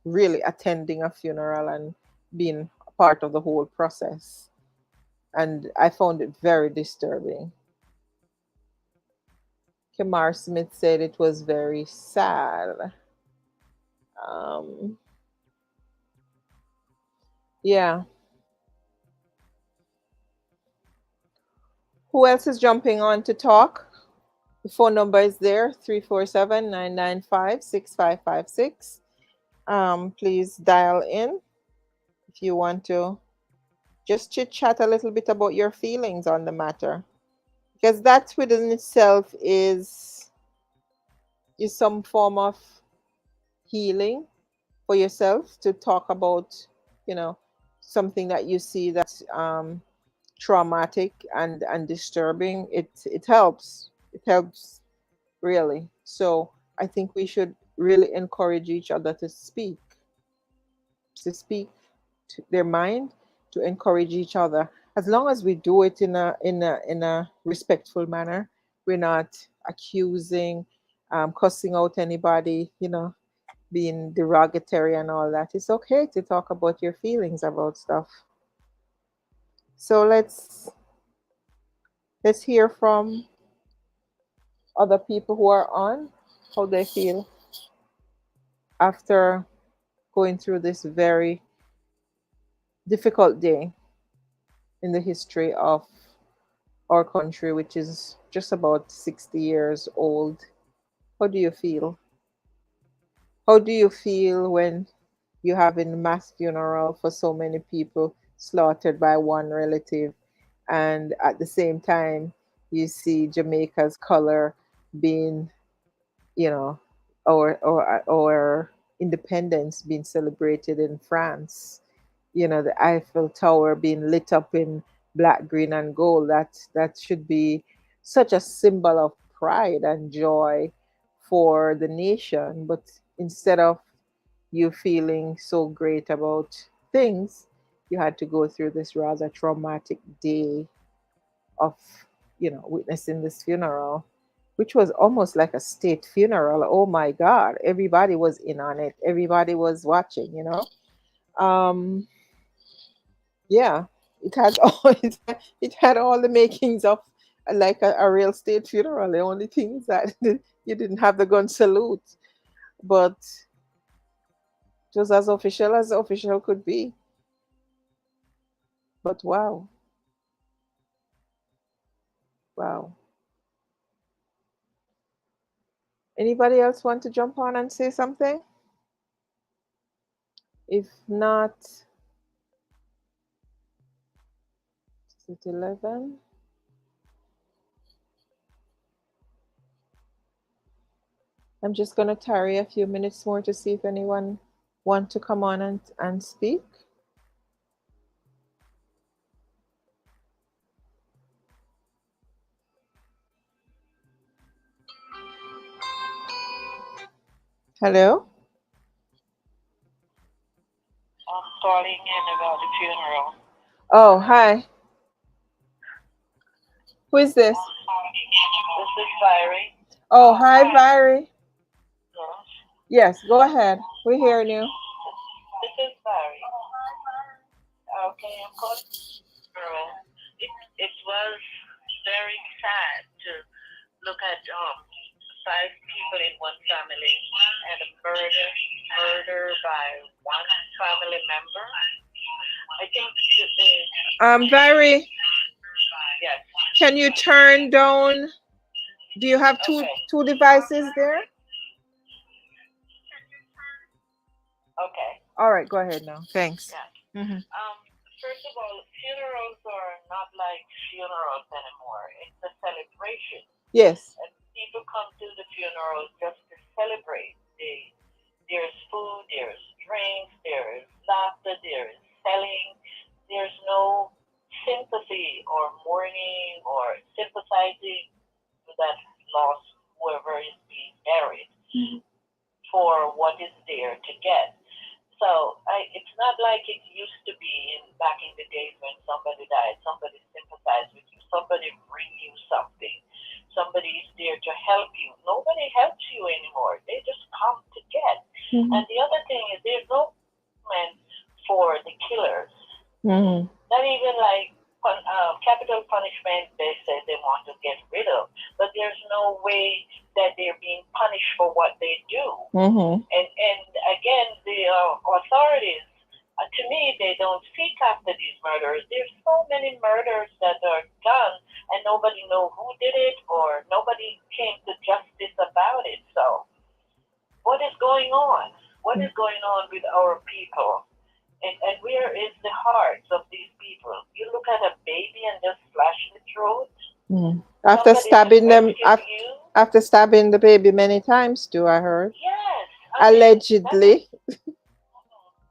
really attending a funeral and being a part of the whole process. And I found it very disturbing. Kamar Smith said it was very sad. Um, yeah. Who else is jumping on to talk? The phone number is there, 347-995-6556. Please dial in if you want to just chit chat a little bit about your feelings on the matter. Because that within itself is some form of healing for yourself to talk about, you know, something that you see that's traumatic and disturbing. It helps. It helps really. So I think we should really encourage each other to speak to their mind, to encourage each other. As long as we do it in a respectful manner, we're not accusing, cussing out anybody, being derogatory and all that. It's okay to talk about your feelings about stuff. So let's hear from other people who are on how they feel after going through this very difficult day in the history of our country, which is just about 60 years old. How do you feel? How do you feel when you have a mass funeral for so many people slaughtered by one relative, and at the same time you see Jamaica's color being, you know, our independence being celebrated in France? The Eiffel Tower being lit up in black, green, and gold. That should be such a symbol of pride and joy for the nation. But instead of you feeling so great about things, you had to go through this rather traumatic day of, witnessing this funeral, which was almost like a state funeral. Oh my God, everybody was in on it. Everybody was watching. Um, yeah, it had all it had all the makings of like a real state funeral. The only thing is that you didn't have the gun salute, but it was as official could be. But wow, wow. Anybody else want to jump on and say something? If not, is it 11? I'm just gonna tarry a few minutes more to see if anyone want to come on and speak. Hello. I'm calling in about the funeral. Oh, hi. Who is this? This is Fiery. Oh, hi, Viri. Yes. Yes, go ahead. We're hearing you. This is Fiery. Okay, I'm calling. It was very sad to look at five people in one family and a murder by one family member. I think Viri, yes. can you turn down? Do you have two Okay. two devices there? Okay. All right, go ahead now. Thanks. Yeah. Hmm. First of all, funerals are not like funerals anymore. It's a celebration. Yes. And people come to the funeral just to celebrate. There's food, there's drinks, there is laughter, there is selling. There's no sympathy or mourning or sympathizing with that lost whoever is being buried for what is there to get. So it's not like it used to be back in the days when somebody died, somebody sympathized with you, somebody bring you something, somebody is there to help you. Nobody helps you anymore. They just come to get. And the other thing is there's no punishment for the killers. Not even like capital punishment they say they want to get rid of, but there's no way Mm-hmm. And again, the authorities, to me, they don't seek after these murderers. There's so many murders that are done, and nobody know who did it, or nobody came to justice about it. So, what is going on? What is going on with our people? And where is the hearts of these people? You look at a baby and just slash the throat. Mm. After Somebody to stabbing them, rescue you. after stabbing the baby many times too, I heard. Yes, I mean Allegedly.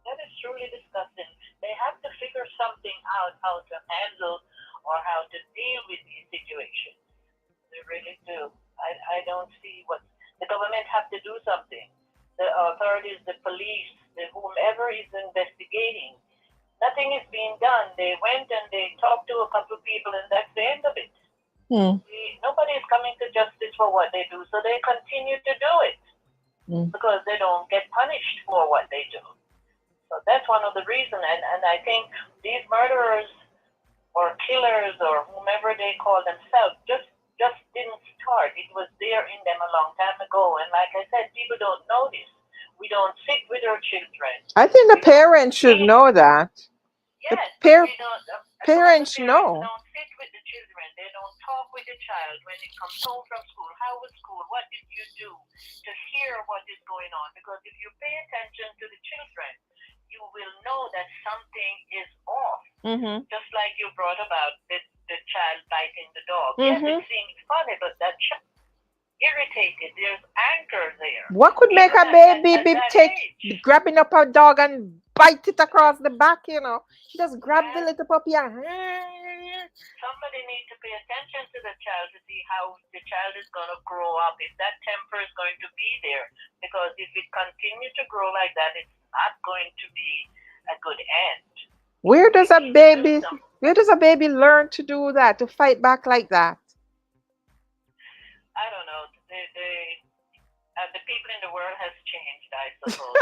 that is truly disgusting. They have to figure something out how to handle or how to deal with these situations. They really do. I don't see what the government have to do something. The authorities, the police, the whomever is investigating, nothing is being done. They went and they talked to a couple of people, and that's the end of it. Mm. Nobody is coming to justice for what they do, so they continue to do it Mm. because they don't get punished for what they do. So that's one of the reasons, and I think these murderers or killers or whomever they call themselves just didn't start. It was there in them a long time ago, and like I said, people don't know this. We don't sit with our children. I think the We don't parents should sit. know that. The Yes, but we don't. Some of the parents parents know. don't sit with the children. They don't talk with the child when it comes home from school. How was school? What did you do to hear what is going on? Because if you pay attention to the children, you will know that something is off. Mm-hmm. Just like you brought about the child biting the dog. Yes, Mm-hmm. it seems funny, but that child irritated. There's anger there, What could make even a baby at be that take age. grabbing up a dog and bite it across the back, you know? She just grab the Yes, little puppy and somebody needs to pay attention to the child to see how the child is going to grow up, if that temper is going to be there. Because if it continues to grow like that, it's not going to be a good end. where We does a need to do baby something. where does a baby learn to do that, to fight back like that? I don't know. The people in the world has changed, I suppose.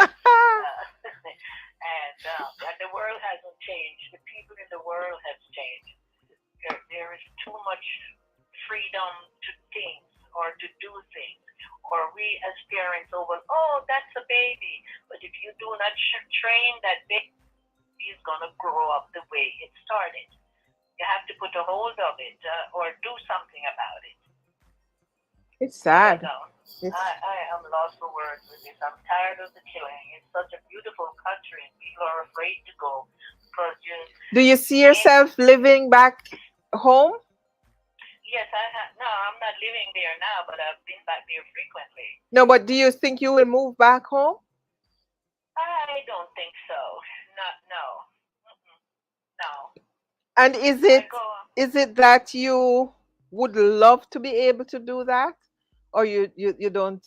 And the world hasn't changed. The people in the world has changed. There is too much freedom to things or to do things. Or we as parents over, oh, that's a baby. But if you do not train that baby, is going to grow up the way it started. You have to put a hold of it or do something about it. It's I don't sad. know. It's I am lost for words with this. I'm tired of the killing. It's such a beautiful country, and people are afraid to go because you. Do you see In, yourself living back home? yes, I have. No, I'm not living there now, but I've been back there frequently. No, but do you think you will move back home? I don't think so. Not no. Mm-mm, no. And I go. is it that you would love to be able to do that? Or you don't?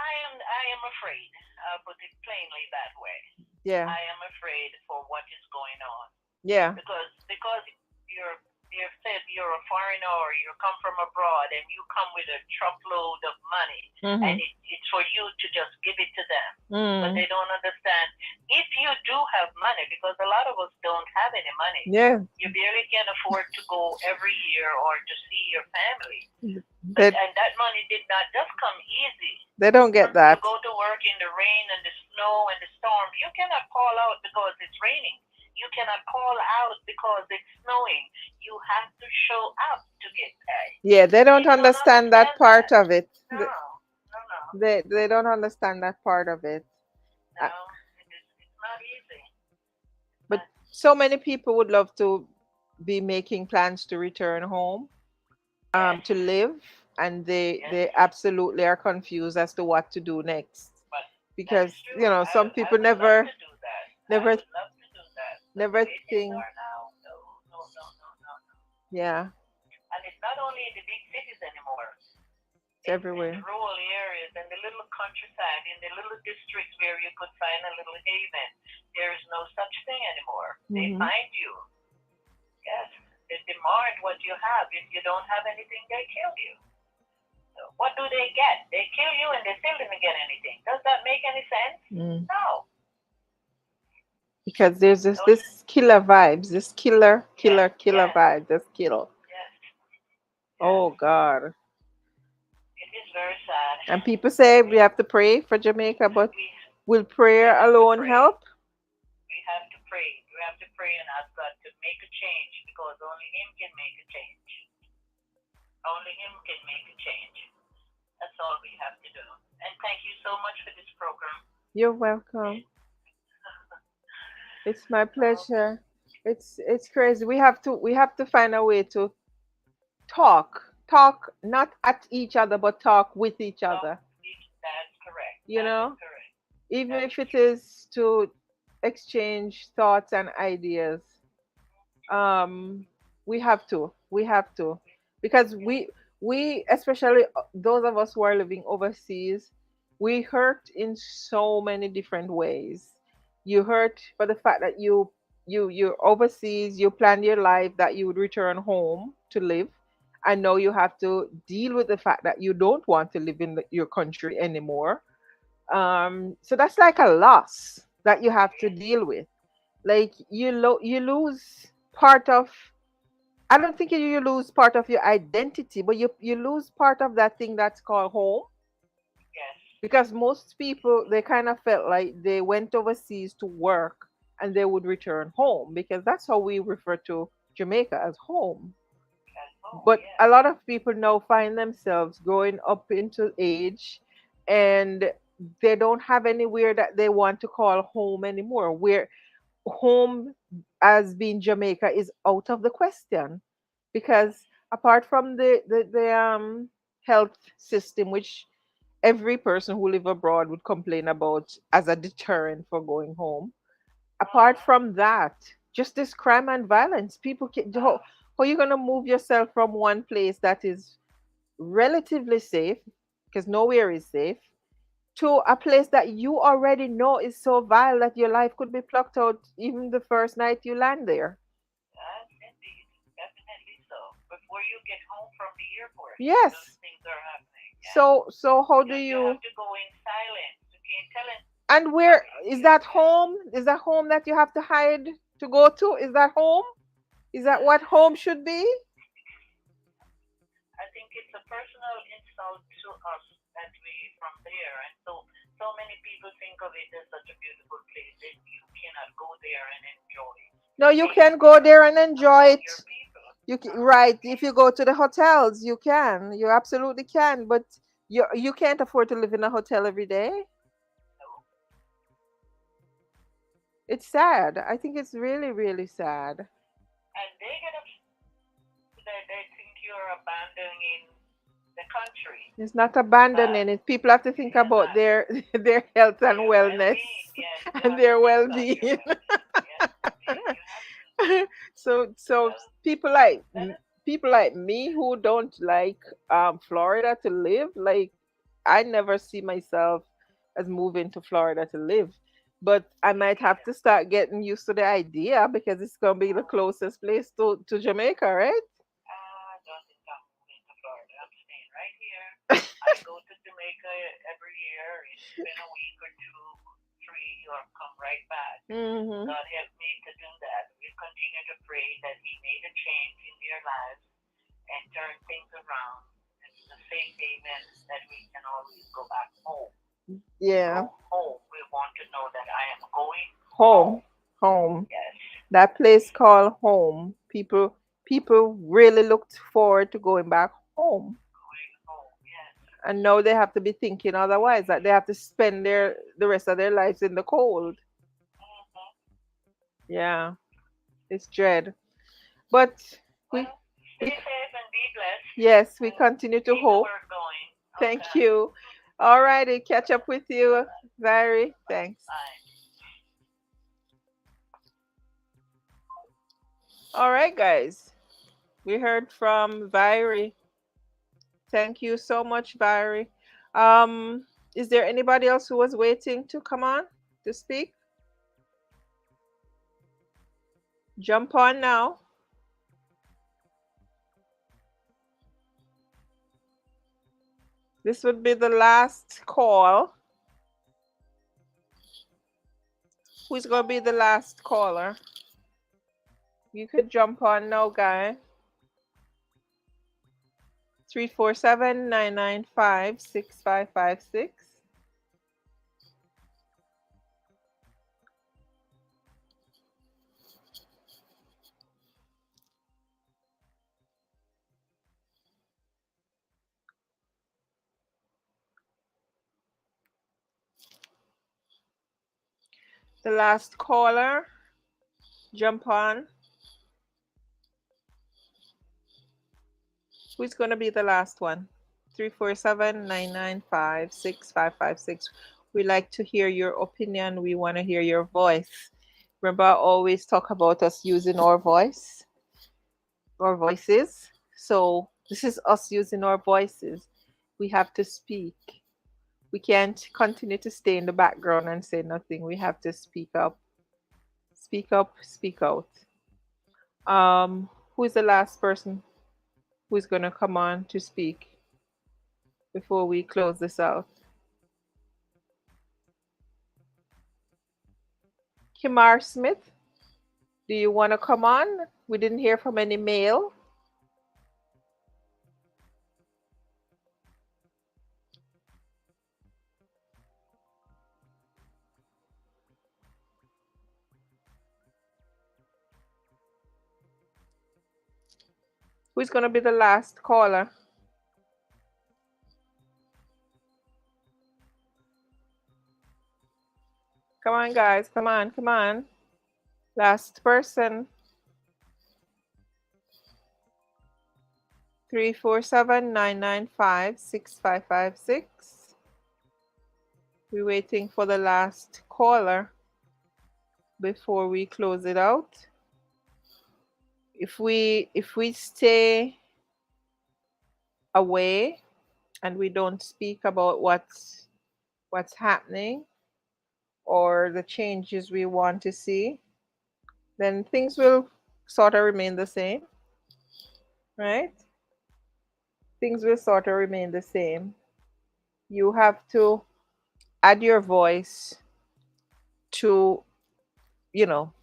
I am afraid. I'll put it plainly that way. Yeah. I am afraid for what is going on. Yeah. Because you're said you're a foreigner or you come from abroad and you come with a truckload of money and Mm-hmm. it's for you to just give it to them. But Mm. they don't understand if you do have money, because a lot of us don't have any money. Yeah. You barely can afford to go every year or to see your family. They And that money did not just come easy. they don't get You that. go to work in the rain and the snow and the storm. You cannot call out because it's raining. You cannot call out because it's snowing. You have to show up to get paid. Yeah, they don't People don't understand that understand part that. of it. No, no, no, They don't understand that part of it. no. Uh, It's not easy. But so many people would love to be making plans to return home, Yes, to live, and yes. they absolutely are confused as to what to do next, But that because is true. you know some I people would love to do that. I never would love to do that. But the never way things think. are now, no, no, no, no, no, no. Yeah, And it's not only in the big cities anymore. it's It's in the everywhere. rural areas and the little countryside, in the little districts where you could find a little haven. There is no such thing anymore. They Hmm. find you. Yes. They demand what you have. If you don't have anything, they kill you. So what do they get? They kill you and they still didn't get anything. Does that make any sense? Mm. No. Because there's Those, this killer vibes, this yes, killer yes, vibe, this kill. yes, yes. Oh God. It is very sad. And people say we have to pray for Jamaica, but We will we prayer have to alone pray. help? We have to pray. We have to pray and ask God to make a change because only Him can make a change. Only Him can make a change. That's all we have to do. And thank you so much for this program. You're welcome. It's my So, pleasure. It's crazy. We have to find a way to talk not at each other but talk with each no, other. that's correct. You That is know, correct. even That if is it true. is to exchange thoughts and ideas. um we have to because Yes. we especially those of us who are living overseas, we hurt in so many different ways. You hurt for the fact that you're overseas, you planned your life that you would return home to live, and now you have to deal with the fact that you don't want to live in your country anymore. So that's like a loss that you have to Yes. deal with. Like you lose part of, I don't think you lose part of your identity, but you lose part of that thing that's called home. Yes. Because most people, they kind of felt like they went overseas to work and they would return home, because that's how we refer to Jamaica, as home. At home. But Yes. a lot of people now find themselves growing up into age, and they don't have anywhere that they want to call home anymore. Where home as being Jamaica is out of the question, Yes. because apart from the health system, which every person who live abroad would complain about as a deterrent for going home, apart Mm-hmm. from that, just this crime and violence. People can, how are you going to move yourself from one place that is relatively safe, because nowhere is safe, to a place that you already know is so vile that your life could be plucked out even the first night you land there. Yes, indeed. Definitely so. Before you get home from the airport, those Yes. things are happening. Yes. So how do You have you, to go in silence. You can't tell it. and Tell where it. is Yes. that Yes. home? Is that home that you have to hide to go to? Is that home? Is that what home should be? I think it's a personal insult to us that we from there, and so many people think of it as such a beautiful place that you cannot go there and enjoy No, you being can go there there and enjoy among your it. people. You No, you right. If can't. you go to the hotels, you can. You absolutely can. But you can't afford to live in a hotel every day. No, It's sad. I think it's really, really sad. and they get upset that they think you're abandoning the country. It's not But abandoning it. People have to think you're about not. their health and Their wellness well-being, yes, you and have to their think about your well-being. well-being. Yes, indeed, you have to. So Well, people like let us. people like me who don't like Florida to live, like I never see myself as moving to Florida to live. But I Me might have neither. to start getting used to the idea, because it's gonna be the Oh, closest place to Jamaica, right? I don't think I'm moving to Florida. I'm staying right here. I go to Jamaica every year and spend a week or two, three, or come right back. Hmm. God help me to do that. We continue to pray that He made a change in their lives and turn things around. And to say amen that we can always go back home. Yeah. So home, we want to know that I am going Home. home. Home. Yes, That place called home. People really looked forward to going back home. going home. Yes. And now they have to be thinking otherwise, that they have to spend the rest of their lives in the cold. Mm-hmm. Yeah, it's dread. But we Well, we stay safe and be blessed yes, we and continue to keep the hope. work going. Thank Okay. you. All righty, catch up with Bye you, bye. Valerie. Bye Thanks. bye. All right, guys. We heard from Valerie. Thank you so much, Valerie. Is there anybody else who was waiting to come on to speak? Jump on now. This would be the last call. Who's gonna be the last caller? You could jump on now, guy. 347-995-6556. The last caller, jump on. Who's going to be the last one? 347-995-6556. We like to hear your opinion. We want to hear your voice. Remember, I always talk about us using our voices. So this is us using our voices. We have to speak. We can't continue to stay in the background and say nothing. We have to speak up, speak out. Who is the last person who is going to come on to speak before we close this out? Kimar Smith, do you want to come on? We didn't hear from any male. Who's going to be the last caller? Come on, guys. Come on, come on. Last person. 347-995-6556. We're waiting for the last caller before we close it out. If we stay away and we don't speak about what's happening or the changes we want to see, then things will sort of remain the same, right? Things will sort of remain the same. You have to add your voice to, you know,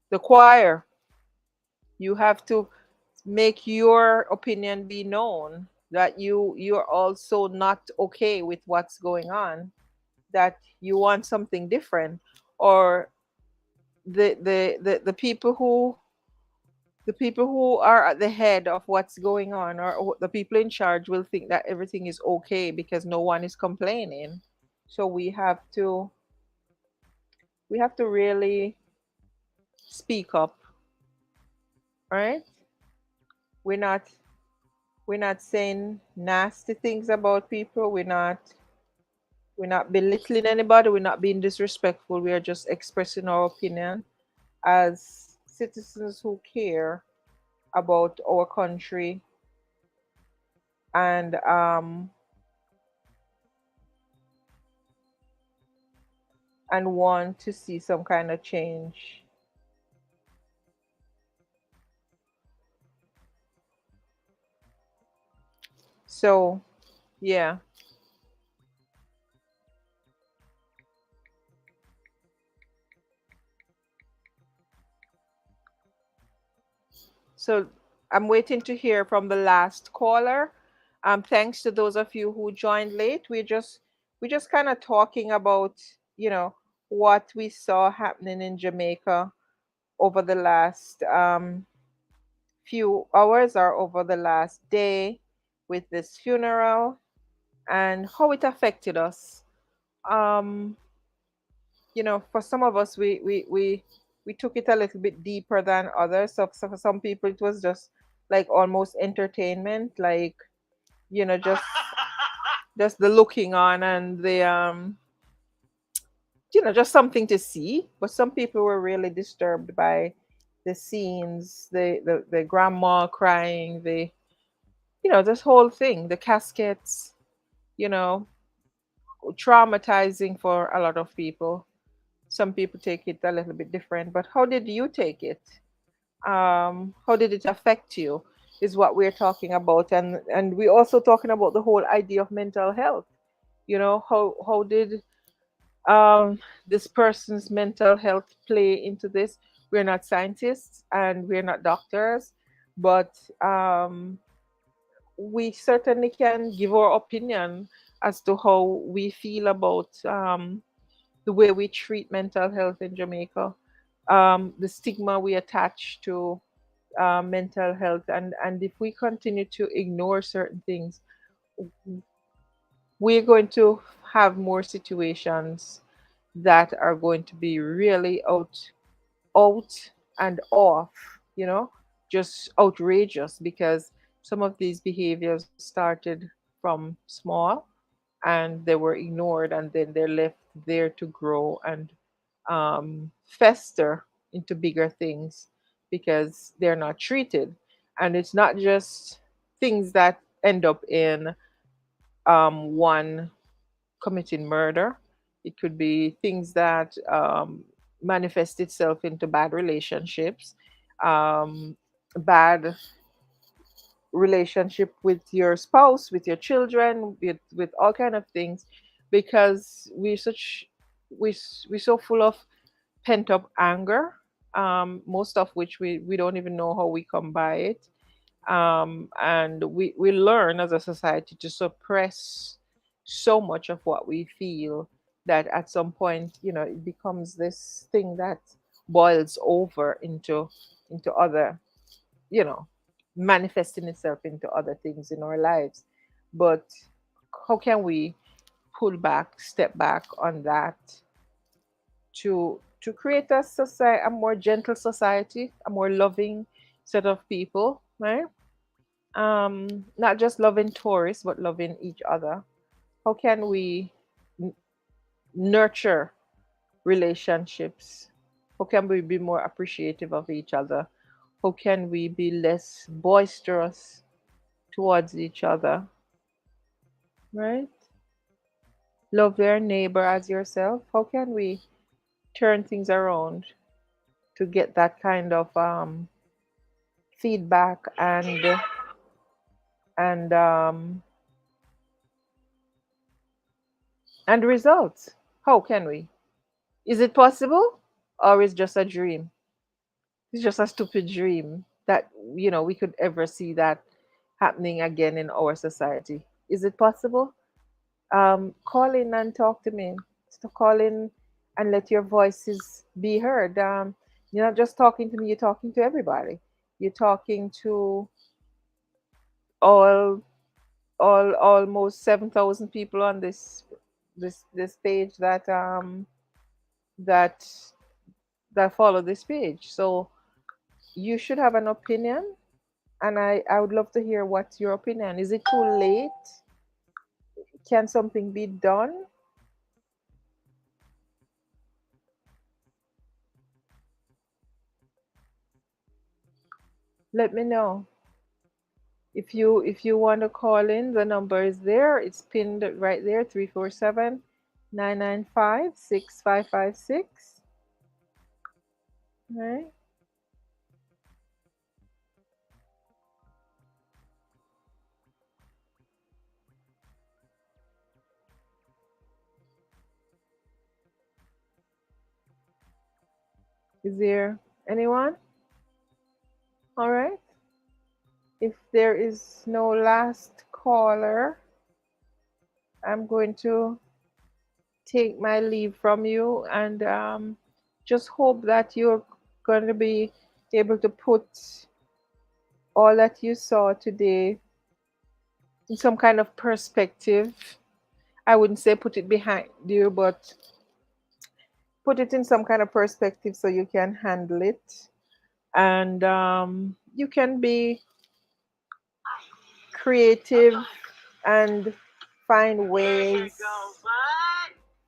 the choir. You have to make your opinion be known that you're also not okay with what's going on, that you want something different, or the people who are at the head of what's going on, or the people in charge, will think that everything is okay because no one is complaining. So we have to really speak up, right? We're not we're not saying nasty things about people. We're not belittling anybody. We're not being disrespectful. We are just expressing our opinion as citizens who care about our country, and want to see some kind of change. So, yeah. So I'm waiting to hear from the last caller. Thanks to those of you who joined late. We're just kind of talking about, you know, what we saw happening in Jamaica over the last few hours, or over the last day, with this funeral, and how it affected us. Um, for some of us, we took it a little bit deeper than others. So for some people, it was just like almost entertainment, like, just the looking on, and just something to see. But some people were really disturbed by the scenes, the grandma crying, this whole thing, the caskets, you know, traumatizing for a lot of people. Some people take it a little bit different, but how did you take it? How did it affect you? Is what we're talking about, and we're also talking about the whole idea of mental health. How did this person's mental health play into this? We're not scientists and we're not doctors, but we certainly can give our opinion as to how we feel about the way we treat mental health in Jamaica, the stigma we attach to mental health, and if we continue to ignore certain things, we're going to have more situations that are going to be really out and off, you know, just outrageous, because some of these behaviors started from small and they were ignored, and then they're left there to grow and fester into bigger things because they're not treated. And it's not just things that end up in one committing murder. It could be things that manifest itself into bad relationships, um, bad relationship with your spouse, with your children, with all kind of things, because we're so full of pent up anger, most of which we don't even know how we come by it, and we learn as a society to suppress so much of what we feel that at some point, you know, it becomes this thing that boils over into other, you know, manifesting itself into other things in our lives. But how can we pull back, step back on that, to create a society, a more gentle society, a more loving set of people, right? Not just loving tourists, but loving each other. How can we n- nurture relationships? How can we be more appreciative of each other? How can we be less boisterous towards each other, right? Love your neighbor as yourself. How can we turn things around to get that kind of feedback and and results? How can we? Is it possible, or is just a dream? It's just a stupid dream that, you know, we could ever see that happening again in our society. Is it possible? Call in and talk to me. So call in and let your voices be heard. You're not just talking to me, you're talking to everybody. You're talking to all almost 7,000 people on this page that that follow this page. So you should have an opinion, and I would love to hear what's your opinion. Is it too late? Can something be done? Let me know. If you want to call in, the number is there. It's pinned right there, 347-995-6556. Right? Is there anyone? All right. If there is no last caller, I'm going to take my leave from you, and just hope that you're going to be able to put all that you saw today in some kind of perspective. I wouldn't say put it behind you, but put it in some kind of perspective so you can handle it, and you can be creative and find ways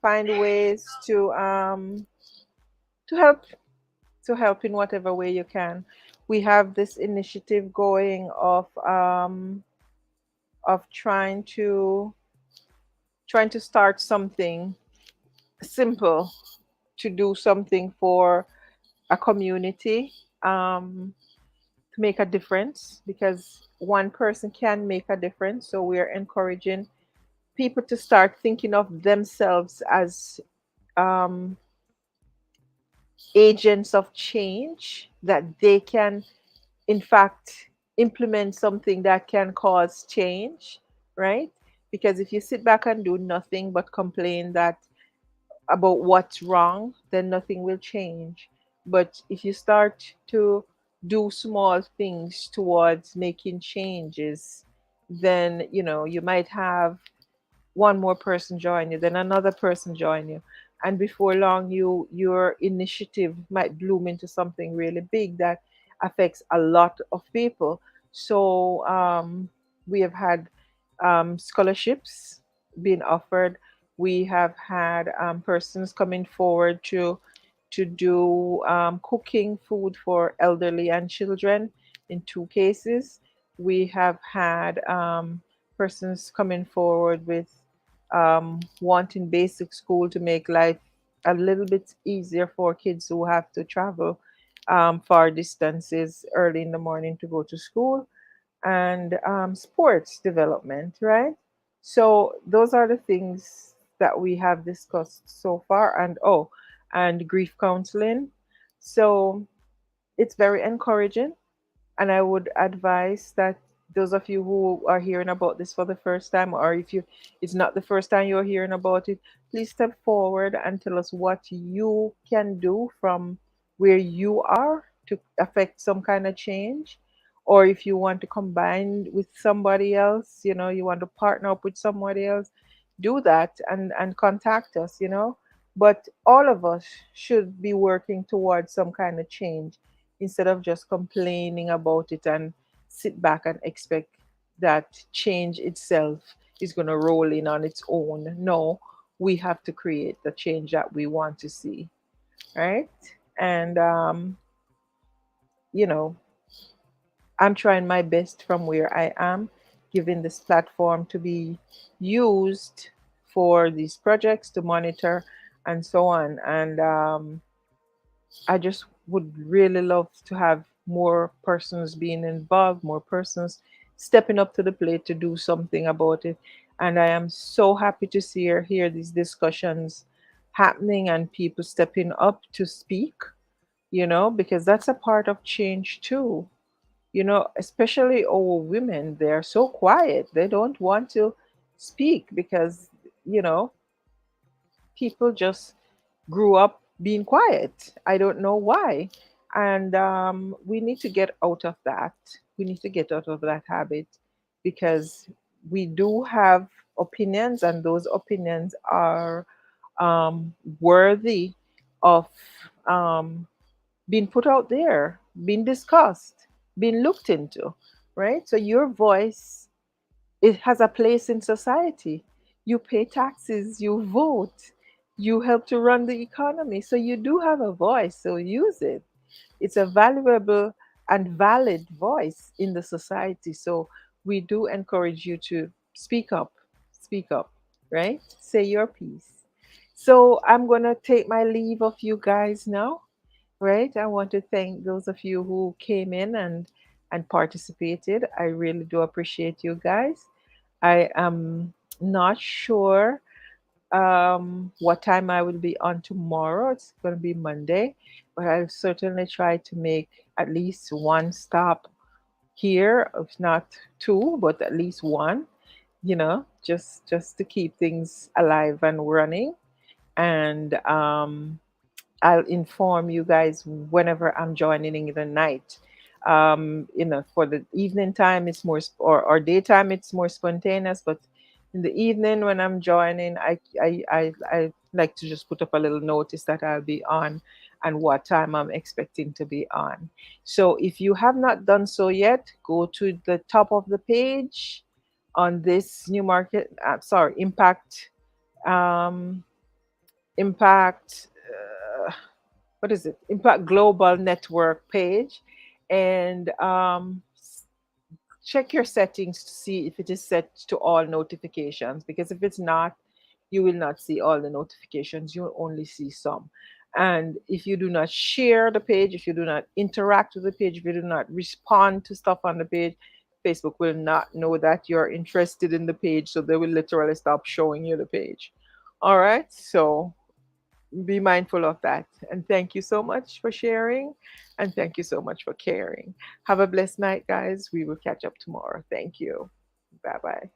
find ways to help to help in whatever way you can. We have this initiative going of trying to start something simple, to do something for a community, to make a difference, because one person can make a difference. So we are encouraging people to start thinking of themselves as um, agents of change, that they can, in fact, implement something that can cause change, right? Because if you sit back and do nothing but complain that about what's wrong, then nothing will change. But if you start to do small things towards making changes, then you might have one more person join you, then another person join you, and before long, your initiative might bloom into something really big that affects a lot of people. So we have had scholarships being offered. We have had persons coming forward to do cooking food for elderly and children in two cases. We have had persons coming forward with wanting basic school to make life a little bit easier for kids who have to travel far distances early in the morning to go to school, and sports development, right? So those are the things that we have discussed so far, and and grief counseling. So it's very encouraging, and I would advise that those of you who are hearing about this for the first time, or if you it's not the first time you're hearing about it, please step forward and tell us what you can do from where you are to affect some kind of change. Or if you want to combine with somebody else, you want to partner up with somebody else, do that and contact us, But all of us should be working towards some kind of change instead of just complaining about it and sit back and expect that change itself is going to roll in on its own. No, we have to create the change that we want to see, right? And, you know, I'm trying my best from where I am, giving this platform to be used for these projects to monitor and so on. And I just would really love to have more persons being involved, more persons stepping up to the plate to do something about it. And I am so happy to see or hear these discussions happening and people stepping up to speak, because that's a part of change too. Especially our women, they're so quiet. They don't want to speak because, you know, people just grew up being quiet. I don't know why. And we need to get out of that. We need to get out of that habit because we do have opinions, and those opinions are worthy of um, being put out there, being discussed, being looked into, right? So your voice, it has a place in society. You pay taxes, you vote, you help to run the economy. So you do have a voice, so use it. It's a valuable and valid voice in the society. So we do encourage you to speak up, right? Say your piece. So I'm going to take my leave of you guys now, right? I want to thank those of you who came in and participated. I really do appreciate you guys. I am not sure what time I will be on tomorrow. It's going to be Monday, but I'll certainly try to make at least one stop here, if not two, but at least one. Just to keep things alive and running, and I'll inform you guys whenever I'm joining in the night. For the evening time, it's more, or daytime, it's more spontaneous. But in the evening, when I'm joining, I like to just put up a little notice that I'll be on and what time I'm expecting to be on. So if you have not done so yet, go to the top of the page on this new market. Sorry, um, impact. What is it? Impact Global Network page, and check your settings to see if it is set to all notifications. Because if it's not, you will not see all the notifications. You'll only see some. And if you do not share the page, if you do not interact with the page, if you do not respond to stuff on the page, Facebook will not know that you're interested in the page. So they will literally stop showing you the page. All right. So Be mindful of that. And thank you so much for sharing. And thank you so much for caring. Have a blessed night, guys. We will catch up tomorrow. Thank you. Bye bye.